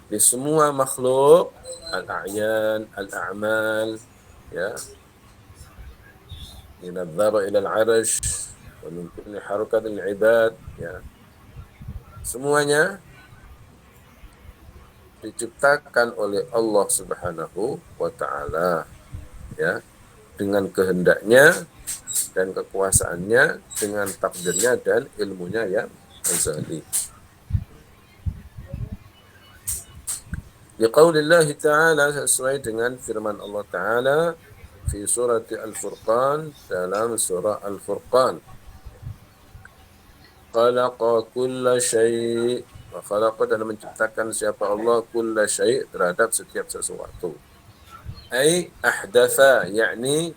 di semua makhluk, al-a'yan, al-a'mal, ya, min adh-dhara ila al-'arsh, wa min kulli harakatil ibad, ya, semuanya diciptakan oleh Allah Subhanahu wa ta'ala, ya, dengan kehendaknya dan kekuasaannya, dengan takdirnya dan ilmunya yang azali. Liqaulillah ta'ala, sesuai dengan firman Allah Ta'ala fi surat Al-Furqan, dalam surah Al-Furqan. Khalaqa kulla syai', wa khalaqa, dalam menciptakan siapa Allah, kulla syai', terhadap setiap sesuatu. Ai ahdatha, yakni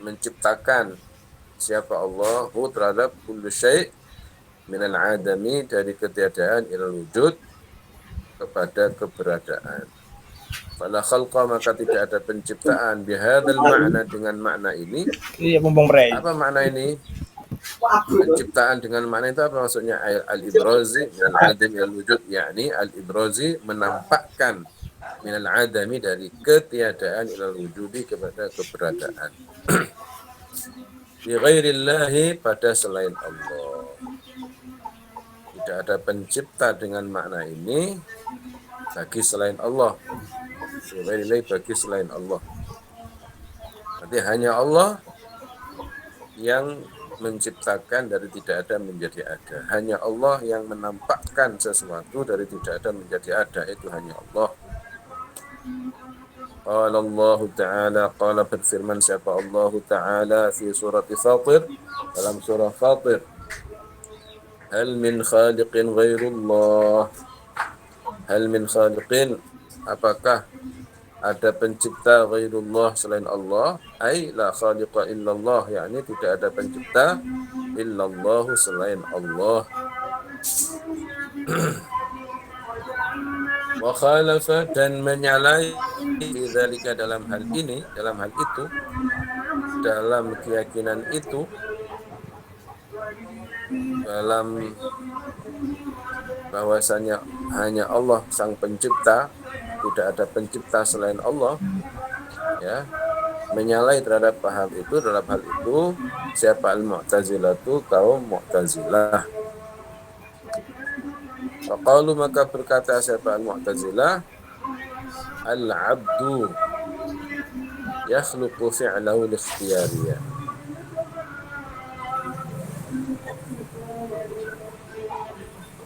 menciptakan siapa Allah terhadap kullu syai' minal adami, dari ketiadaan ilal wujud, kepada keberadaan. Fala khalqa, maka tidak ada penciptaan, bihadzal makna, dengan makna ini. Iya, mumpung bre. Apa makna ini? Penciptaan dengan makna itu apa maksudnya? Al-ibrazi minal adam ilal wujud, yakni al-ibrazi, menampakkan, minal adami, dari ketiadaan ilal wujudi, kepada keberadaan. Bi ghairillahi, pada selain Allah. Tidak ada pencipta dengan makna ini bagi selain Allah. Bi ghairillahi, bagi selain Allah. Berarti hanya Allah yang menciptakan dari tidak ada menjadi ada. Hanya Allah yang menampakkan sesuatu dari tidak ada menjadi ada. Itu hanya Allah. Qala Allah Ta'ala, qala, berfirman siapa Allah Ta'ala fi surat Fatir, dalam surah Fatir, hal min khaliqin ghairullah. Hal min khaliqin, apakah ada pencipta ghairullah, selain Allah? Ai la khaliqa illallah, yakni tidak ada pencipta illallah, selain Allah. Wa khalafa, dan menyalahi, fi dzalika, dalam hal ini, dalam hal itu, dalam keyakinan itu, dalam bahwasanya hanya Allah sang pencipta, tidak ada pencipta selain Allah, ya, menyalahi terhadap paham itu, dalam hal itu siapa al-Mu'tazilah, itu kaum Mu'tazilah. Faqalu, maka berkata siapa al-Mu'tazilah, al-'abdu yakhluqu fi'lahu al-ikhtiyariyah.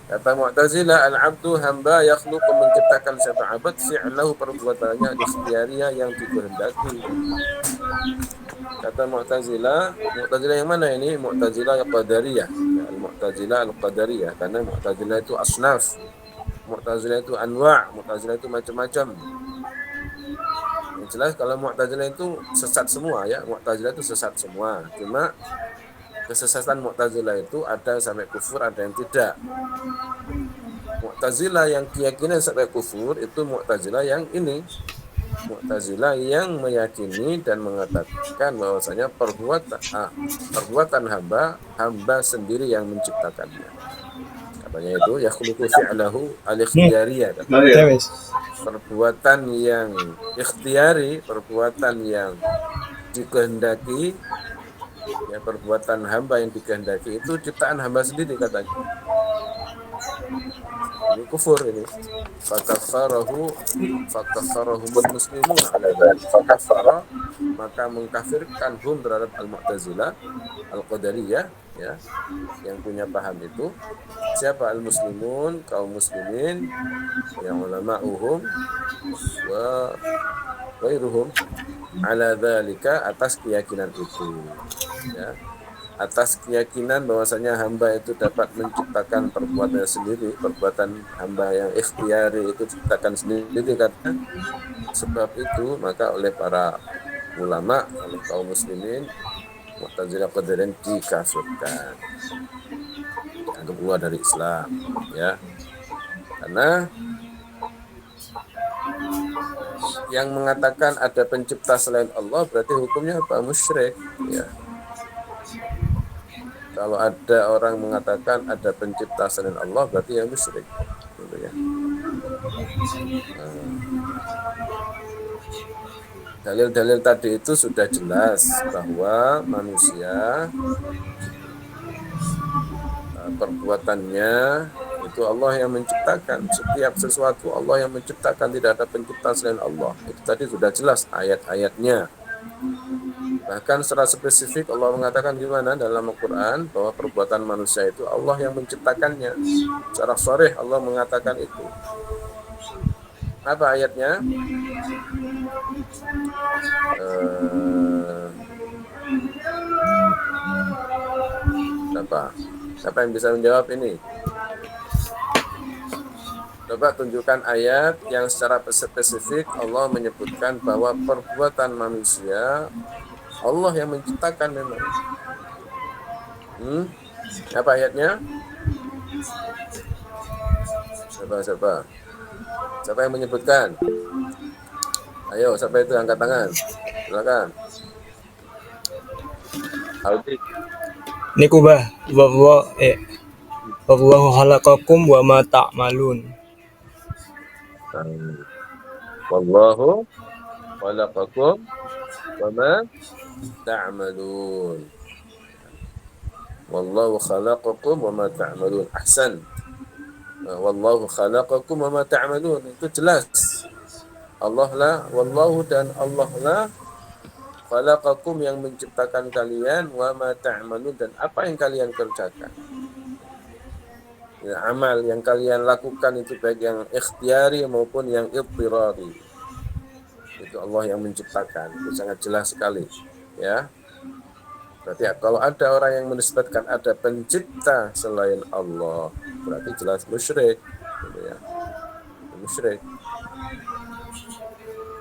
Kata Mu'tazilah, al-'abdu, hamba, yakhluqu, menciptakan siapa abad, fi'lahu, perbuatannya, al-ikhtiyariyah, yang dikehendaki. Kata Mu'tazilah yang mana ini? Mu'tazilah al-Qadariyah. Ya, al-Mu'tazilah al-Qadariyah, karena Mu'tazilah itu asnaf, Mu'tazilah itu anwa', Mu'tazilah itu macam-macam. Yang jelas kalau Mu'tazilah itu sesat semua, ya, Mu'tazilah itu sesat semua. Cuma kesesatan Mu'tazilah itu ada sampai kufur, ada yang tidak. Mu'tazilah yang keyakinan sampai kufur itu Mu'tazilah yang ini, Mu'tazilah yang meyakini dan mengatakan bahwasanya perbuatan hamba sendiri yang menciptakannya. Katanya itu yakhluqu fi'lahu al-ikhtiyariyah. Perbuatan yang ikhtiyari, perbuatan yang dikehendaki, ya, perbuatan hamba yang dikehendaki itu ciptaan hamba sendiri, katanya. Ini kufur ini. Fakaffarahumul muslimun ala dzalik. Fakaffara, maka mengkafirkan hum, terhadap al-Mu'tazilah al-Qadariyah, ya, yang punya paham itu. Siapa? Al-muslimun, kaum muslimin, yang ulama'uhum wa ghairuhum ala dzalika, atas keyakinan itu, ya, atas keyakinan bahwasanya hamba itu dapat menciptakan perbuatannya sendiri, perbuatan hamba yang ikhtiyari itu diciptakan sendiri, karena sebab itu maka oleh para ulama, oleh kaum muslimin, Mu'tazilah Qadariyah dikafirkan, dianggap keluar dari Islam, ya, karena yang mengatakan ada pencipta selain Allah berarti hukumnya apa? Musyrik, ya. Kalau ada orang mengatakan ada pencipta selain Allah berarti yang musyrik, gitu ya. Dalil-dalil tadi itu sudah jelas bahwa manusia perbuatannya itu Allah yang menciptakan. Setiap sesuatu Allah yang menciptakan, tidak ada pencipta selain Allah. Itu tadi sudah jelas ayat-ayatnya. Bahkan secara spesifik Allah mengatakan gimana dalam Al-Quran bahwa perbuatan manusia itu Allah yang menciptakannya. Secara sharih Allah mengatakan itu. Apa ayatnya? Siapa yang bisa menjawab ini? Coba tunjukkan ayat yang secara spesifik Allah menyebutkan bahwa perbuatan manusia Allah yang menciptakan memang. Apa ayatnya? Siapa yang menyebutkan? Ayo, siapa itu angkat tangan? Silakan. Aldi. Niku bah, wallahu khalaqakum wa ma ta'malun. Wallahu khalaqakum wa ma ta'malun. Wallahu khalaqakum wa ma ta'malun. Ahsan. Wallahu khalaqakum wa ma ta'malun. Itu jelas. Allah lah, wallahu dan Allah lah khalaqakum yang menciptakan kalian wa ma ta'malun dan apa yang kalian kerjakan. Ya, amal yang kalian lakukan itu baik yang ikhtiyari maupun yang idtirari. Itu Allah yang menciptakan. Itu sangat jelas sekali, ya. Berarti kalau ada orang yang menisbatkan ada pencipta selain Allah, berarti jelas musyrik, gitu ya. Musyrik.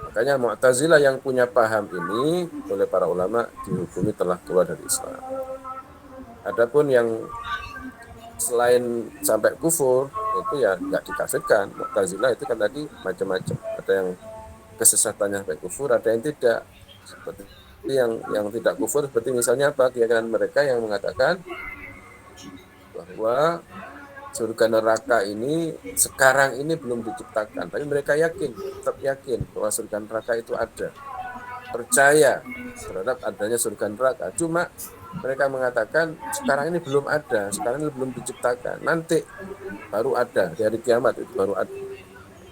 Makanya Mu'tazilah yang punya paham ini oleh para ulama dihukumi telah keluar dari Islam. Adapun yang selain sampai kufur itu ya nggak dikafirkan. Mu'tazilah itu kan tadi macam-macam. Ada yang kesesatannya sampai kufur, ada yang tidak. Seperti yang tidak kufur seperti misalnya apa? Keyakinan mereka yang mengatakan bahwa surga neraka ini sekarang ini belum diciptakan, tapi mereka tetap yakin bahwa surga neraka itu ada, percaya terhadap adanya surga neraka. Cuma mereka mengatakan sekarang ini belum ada, sekarang ini belum diciptakan, nanti baru ada, di hari kiamat itu baru ada,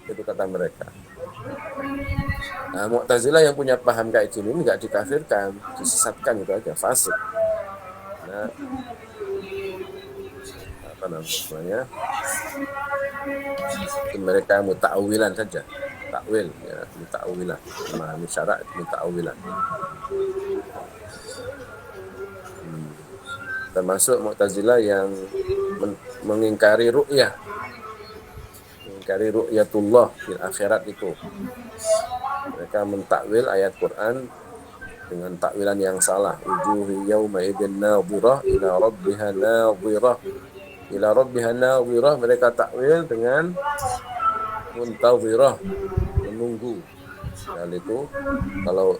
itu kata mereka. Nah, Mu'tazilah yang punya paham kayak gini nggak dikafirkan, disesatkan itu aja, fasik. Nah, apa namanya? Mereka muta'awilan saja, takwil, ya, muta'awilan, memahami syarak muta'awilan. Termasuk Mu'tazilah yang mengingkari ru'yah, mengingkari ru'yatullah di akhirat itu. Mereka mentakwil ayat Quran dengan takwilan yang salah. Wujuhu yawma idzin nadhirah ila rabbiha nadhirah. Ila rabbiha nadhirah mereka takwil dengan muntazirah, menunggu. Dan itu kalau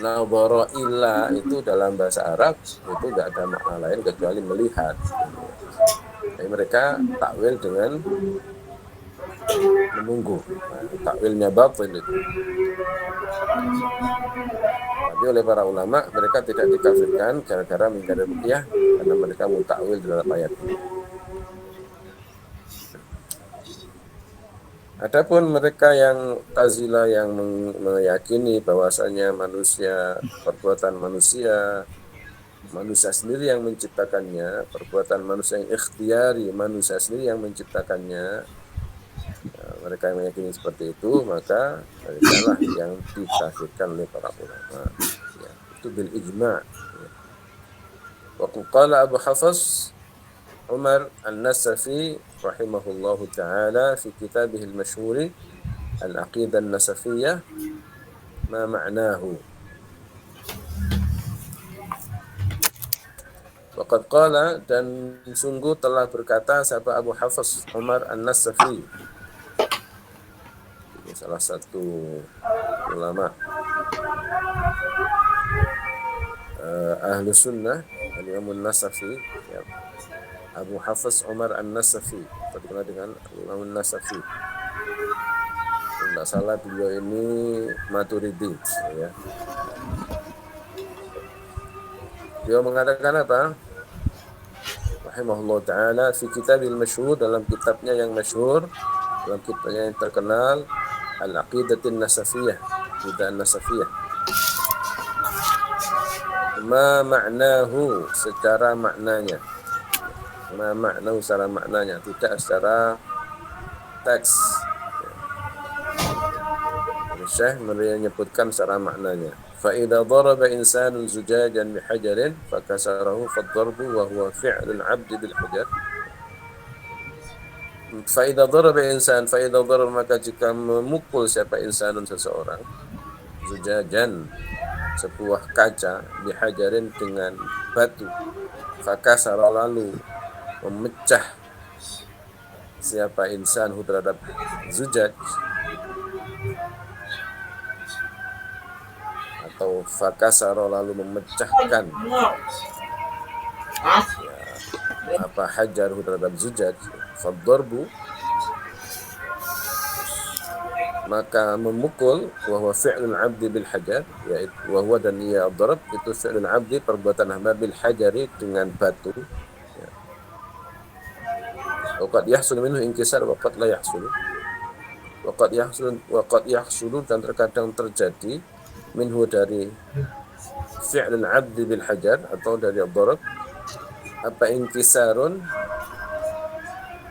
nadhara illa itu dalam bahasa Arab itu enggak ada makna lain kecuali melihat. Jadi mereka takwil dengan menunggu. Nah, takwilnya batil itu. Tapi oleh para ulama mereka tidak dikafirkan gara-gara mengingkari ru'yah karena mereka mentakwil dalam ayat ini. Adapun mereka yang Mu'tazilah yang meyakini bahwasanya perbuatan manusia sendiri yang menciptakannya, perbuatan manusia yang ikhtiyari, manusia sendiri yang menciptakannya. Mereka yang meyakini seperti itu, maka mereka lah yang dikafirkan oleh para ulama. Ya, itu bil ijma'. Ya. Wa qala Abu Hafs Umar An-Nasafi rahimahullahu ta'ala fi kitabih al-masyhur Al-Aqidah An-Nasafiyah ma ma'nahu. Waqad qala dan sungguh telah berkata sahabat Abu Hafs Umar An-Nasafi, salah satu ulama ahlu sunnah, Al-Imam An-Nasafi, ya. Abu Hafs Umar An-Nasafi, terkenal dengan Imam An-Nasafi. Tidak salah beliau ini Maturidi, ya. Beliau mengatakan apa? Rahimahullah ta'ala fi kitabil masyhur, dalam kitabnya yang masyhur, dalam kitabnya yang terkenal, Al-Aqidatin Nasafiyah, Aqidah Nasafiyah. Ma ma'nahu, secara maknanya. Ma ma'nahu secara maknanya, tidak secara teks. Syekh menyebutkan secara maknanya. Fa idza daraba insanun zujajan bihajarin fakasarahu fad-darbu wa huwa fi'lul 'abdi bil hajar. Fa idza daraba insan, fa idza daraba maka jika memukul siapa insanun seseorang zujajan sebuah kaca bihajarin dengan batu, fakasara lalu memecah siapa insan terhadap zujaj atau fakasara lalu memecahkan apa hajar terhadap zujaj, faddarbu maka memukul wahwa fi'lul 'abdi bil hajar, yaitu wahwa dan ia darab itu fi'lul 'abdi perbuatan hamba bil hajari dengan batu. Waqad yahsul minhu inkisar waqad la yahsul. Waqad yahsul dan terkadang terjadi minhu dari fi'lul 'abdi bil hajar atau dari darab apa inkisarun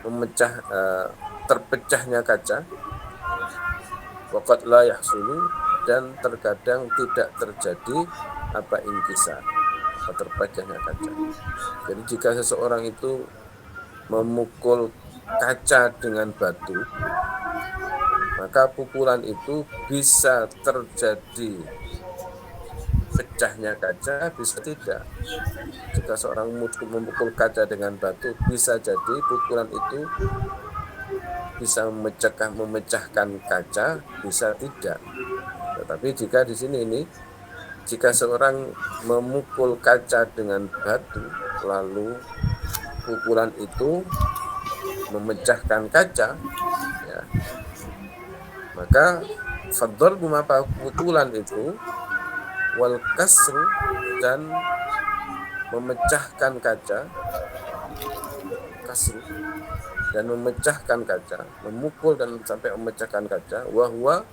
memecah terpecahnya kaca, waqad la yahsulu dan terkadang tidak terjadi apa inkisar atau terpecahnya kaca. Jadi jika seseorang itu memukul kaca dengan batu, maka pukulan itu bisa terjadi pecahnya kaca, bisa tidak. Jika seorang memukul kaca dengan batu, bisa jadi pukulan itu bisa memecahkan kaca, bisa tidak. Tetapi jika di sini jika seorang memukul kaca dengan batu, lalu pukulan itu memecahkan kaca, ya, maka faddarbu maka pukulan itu wal kasru dan memecahkan kaca, kasru dan memecahkan kaca, memukul dan sampai memecahkan kaca, wahwa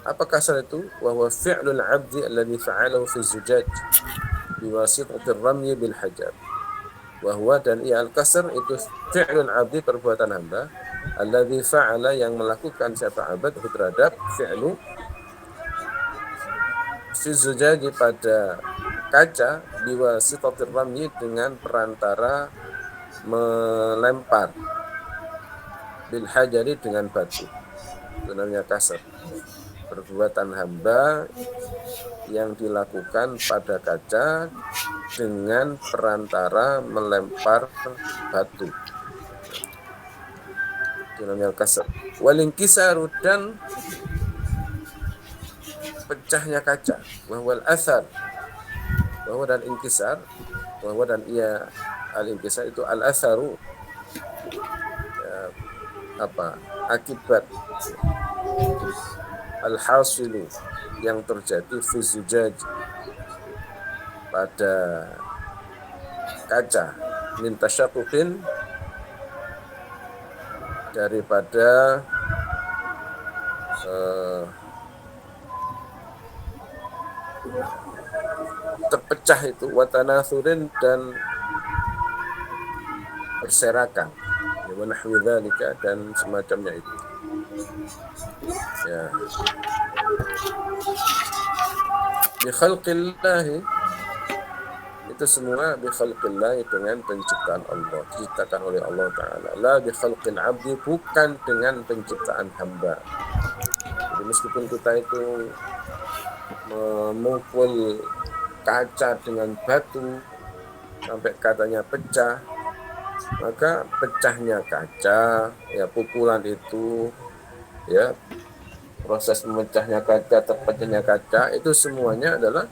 apa kasar itu? Wahwa fi'lul 'abdi alladhi fa'alahu fi zujaj biwasitatir ramyi bil hajar. Wahwa dan ia al-kasr itu fi'lul 'abdi perbuatan hamba alladhi fa'ala yang melakukan siapa abad terhadap fi'lu fi zujaj pada kaca biwasitatir ramyi dengan perantara melempar bil hajari dengan batu. Itu namanya kasar. Perbuatan hamba yang dilakukan pada kaca dengan perantara melempar batu. Itu namanya kasar. Walingkisaru dan pecahnya kaca. Wahwal athar. Wahwa dan inkisar. Wahwa dan ia al-inkisar itu al-atharu. Akibat al-hasilu yang terjadi fi zujaj pada kaca min tasyaquqin daripada terpecah itu watanathurin dan berserakan wa nahwu dzalika dan semacamnya itu. Ya. Bi khalqillahi itu semua bi khalqillahi dengan penciptaan Allah, diciptakan oleh Allah Ta'ala. La bi khalqil abdi bukan dengan penciptaan hamba. Jadi meskipun kita itu memukul kaca dengan batu sampai katanya pecah, maka pecahnya kaca, ya pukulan itu, ya proses memecahnya kaca, terpecahnya kaca itu semuanya adalah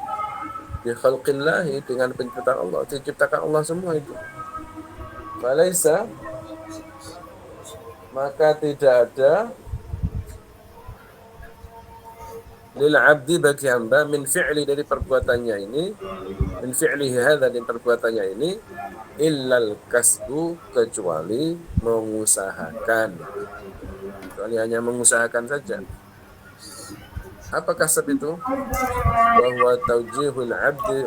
bi khalqillahi dengan penciptaan Allah, diciptakan Allah semua itu. Falaisa maka tidak ada lil abdi bagi hamba min fi'li dari perbuatannya ini, min fi'lihi hadza dari perbuatannya ini illal kasbu kecuali mengusahakan, kecuali hanya mengusahakan saja. Apa kasab itu? Bahwa taujihul abdi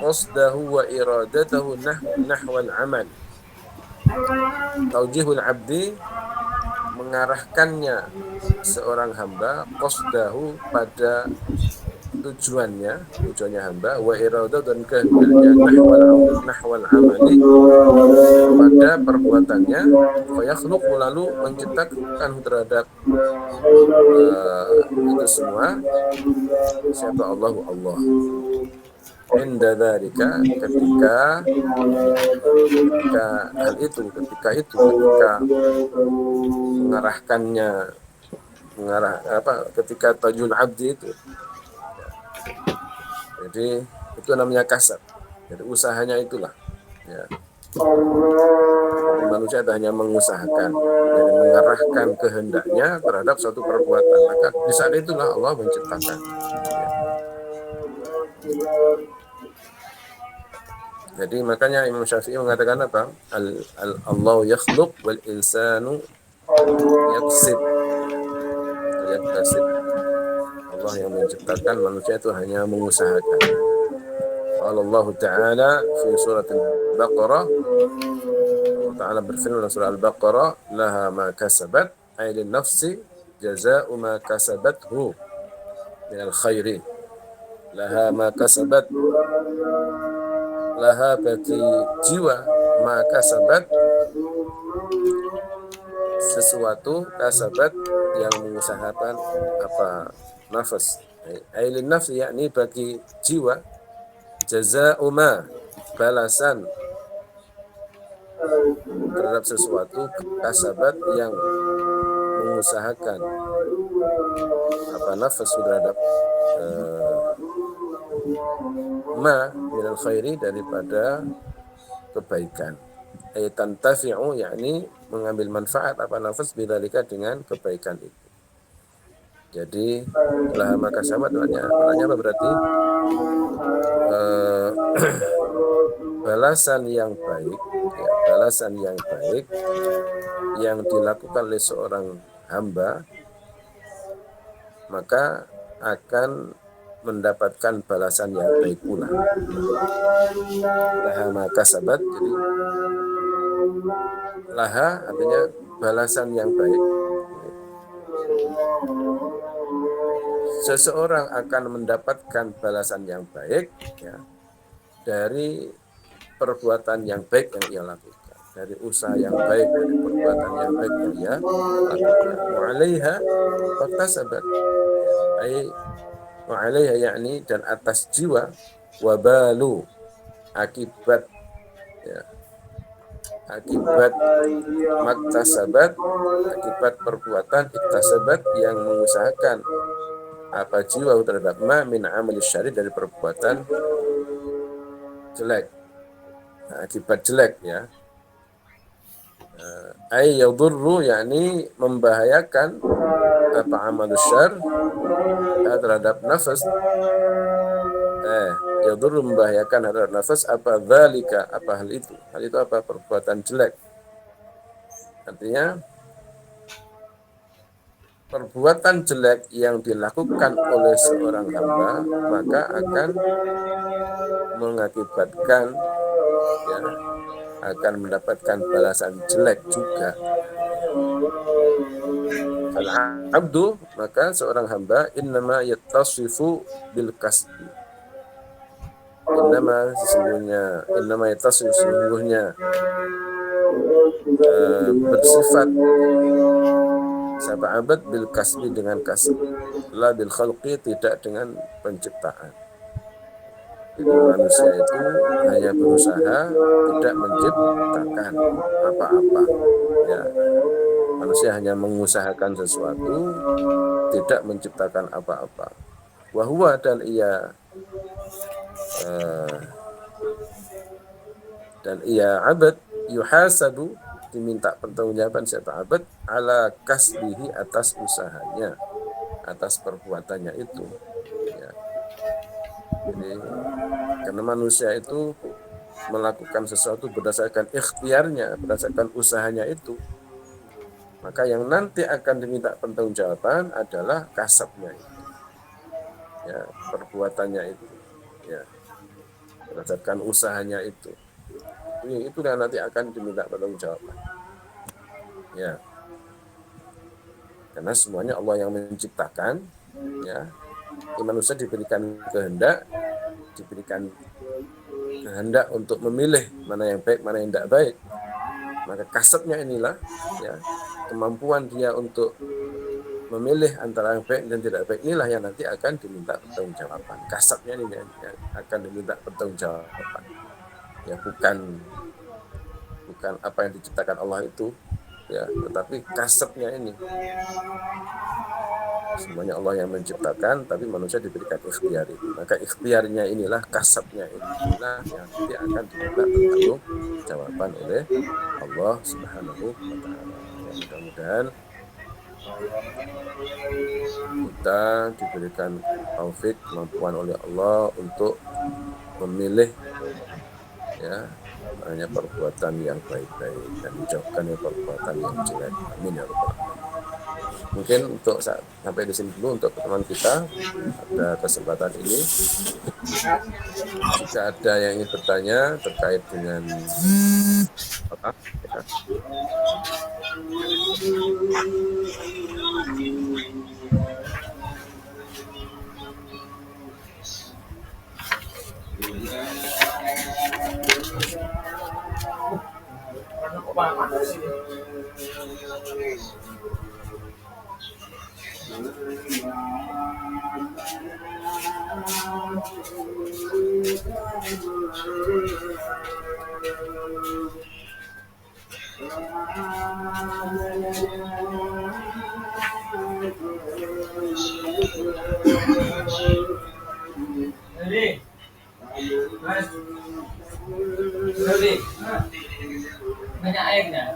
qasdahu wa iradatahu nahwal amal. Taujihul abdi mengarahkannya seorang hamba qasdahu pada tujuannya hamba, wa iradah dan kehendaknya nahwal amali pada perbuatannya, fayakhluqu lalu menciptakan terhadap itu semua siapa Allah. Inda dzalika ketika hal itu ketika mengarahkannya ketika tajul abdi itu. Jadi itu namanya kasab. Jadi usahanya itulah. Ya. Jadi manusia hanya mengusahakan, jadi mengarahkan kehendaknya terhadap suatu perbuatan. Maka di saat itulah Allah menciptakan. Ya. Jadi makanya Imam Syafi'i mengatakan apa? Allah yakhluq wal insanu yaksib. Allah yang menciptakan, manusia itu hanya mengusahakan. Allah Ta'ala fi surat Al-Baqarah, Allah Ta'ala berfirman dalam surah Al-Baqarah, laha ma kasabat ay lin nafsi jazaa'u ma kasabathu minal khairin. Laha ma kasabat, laha bagi jiwa, ma kasabat sesuatu, kasabat yang mengusahakan apa, nafas. Ailin nafsi yakni bagi jiwa, jazaa'u ma balasan terhadap sesuatu, kasabat yang mengusahakan apa, nafas terhadap ma minal khairi daripada kebaikan. Ayatan tafi'u yakni mengambil manfaat apa nafas bidzalika dengan kebaikan itu. Jadi laha ma kasabat maknanya apa berarti? Balasan yang baik, ya, balasan yang baik yang dilakukan oleh seorang hamba maka akan mendapatkan balasan yang baik pula. Laha ma kasabat, jadi laha artinya balasan yang baik. Seseorang akan mendapatkan balasan yang baik ya, dari perbuatan yang baik yang ia lakukan, dari usaha yang baik, dari perbuatan yang baik yang ia lakukan. Wa'alaiha faktasabat, ai wa'alaiha yakni dan atas jiwa, wabalu akibat ya, akibat maktasabat, akibat perbuatan iktasabat yang mengusahakan apa jiwa terhadap ma min amali syari dari perbuatan jelek. Nah, akibat jelek ya. Ay yadurru yakni membahayakan apa amal syar terhadap nafas. Yadurru membahayakan terhadap nafas apa dzalika, apa hal itu. Hal itu apa? Perbuatan jelek. Artinya perbuatan jelek yang dilakukan oleh seorang hamba maka akan mengakibatkan ya, akan mendapatkan balasan jelek juga. Al-abdu maka seorang hamba innama yattasifu bil kasbi. Innama yattasifu sesungguhnya bersifat abad bil kasbi dengan kasb, la bil khalqi tidak dengan penciptaan. Jadi manusia itu hanya berusaha, tidak menciptakan apa-apa. Ya, manusia hanya mengusahakan sesuatu, tidak menciptakan apa-apa. Wahwa dan ia abad yuhasabu diminta pertanggungjawaban siapa abad ala kasbihi atas usahanya, atas perbuatannya itu. Ya. Jadi karena manusia itu melakukan sesuatu berdasarkan ikhtiarnya, berdasarkan usahanya itu, maka yang nanti akan diminta pertanggungjawaban adalah kasabnya itu, ya, perbuatannya itu, ya, berdasarkan usahanya itu. Itu yang nanti akan diminta pertanggungjawaban. Ya. Karena semuanya Allah yang menciptakan, ya. Manusia diberikan kehendak untuk memilih mana yang baik, mana yang tidak baik. Maka kasabnya inilah, ya, kemampuan dia untuk memilih antara yang baik dan tidak baik inilah yang nanti akan diminta pertanggungjawaban. Kasabnya ini yang akan diminta pertanggungjawaban. Ya, bukan apa yang diciptakan Allah itu, ya, tetapi kasabnya ini. Semuanya Allah yang menciptakan, tapi manusia diberikan ikhtiar ini. Maka ikhtiarnya inilah, kasabnya inilah yang nanti akan diminta pertanggungjawaban oleh Allah Subhanahu wa Ta'ala. Ya, mudah-mudahan kita diberikan taufik, kemampuan oleh Allah untuk memilih, ya, hanya perbuatan yang baik-baik dan menjauhkan perbuatan yang jelek. Amin ya rabbal alamin. Mungkin untuk sampai di sini dulu untuk teman kita pada kesempatan ini. Jika ada yang ingin bertanya terkait dengan apa, ya. Banyak airnya.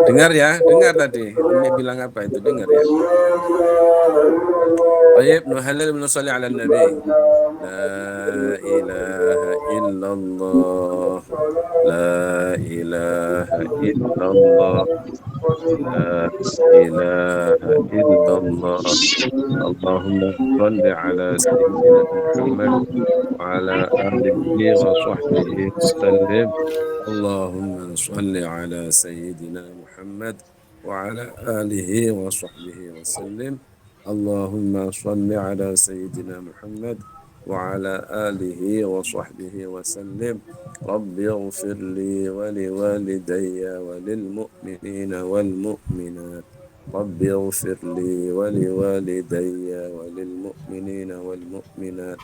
Dengar ya, dengar tadi. Umi bilang apa itu, dengar ya. Baik, nuhalil nusalli ala nabi. La ilaha illallah. La ilaha illallah. La ilaha illallah. Allahumma salli ala sayyidina Muhammad wa ala alihi wa sahbihi wasallim. اللهم صل على سيدنا محمد وعلى آله وصحبه وسلم. اللهم صل على سيدنا محمد وعلى آله وصحبه وسلم. رب اغفر لي ولوالدي وللمؤمنين والمؤمنات. رب اغفر لي ولوالدي وللمؤمنين والمؤمنات.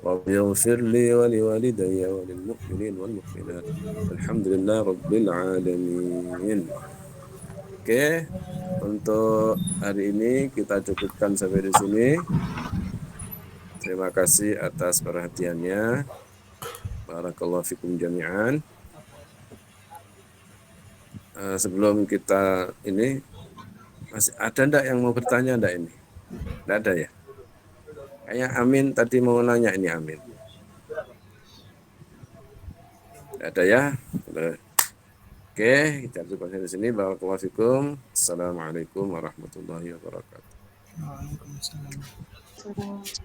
رب اغفر لي ولوالدي وللمؤمنين والمؤمنات. Alhamdulillah Rabbil Alamin. Oke, untuk hari ini kita cukupkan sampai di sini. Terima kasih atas perhatiannya. Barakallahu fikum jami'an. Sebelum kita ini, masih ada ndak yang mau bertanya ndak ini? Ndak ada ya? Kayaknya Amin tadi mau nanya ini Amin. Ndak ada ya? Oke, kita cukupkan di sini. Barakallahu fikum. Assalamualaikum warahmatullahi wabarakatuh.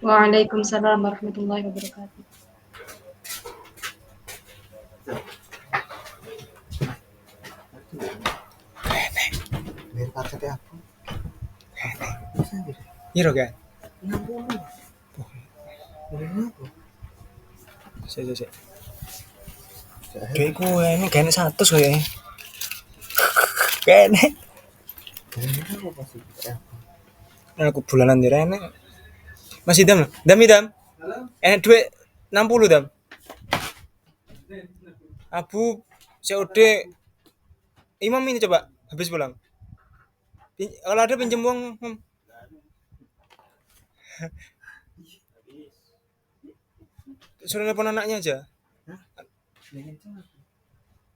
Waalaikumsalam warahmatullahi wabarakatuh. Iro kan? Sik. Kayak gue ini kayaknya 100 kayaknya. Kayaknya. Aku bulanan di rene. Masih dam. Enak duit 60 dam. Abu COD Imam ini coba habis pulang. Kalau ada pinjam uang. Suruh nelfon anaknya aja.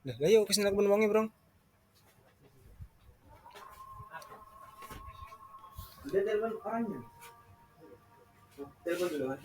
Lah, ayo kesini aku uangnya, Bro. Dia telepon orangnya. Telepon dulu kan.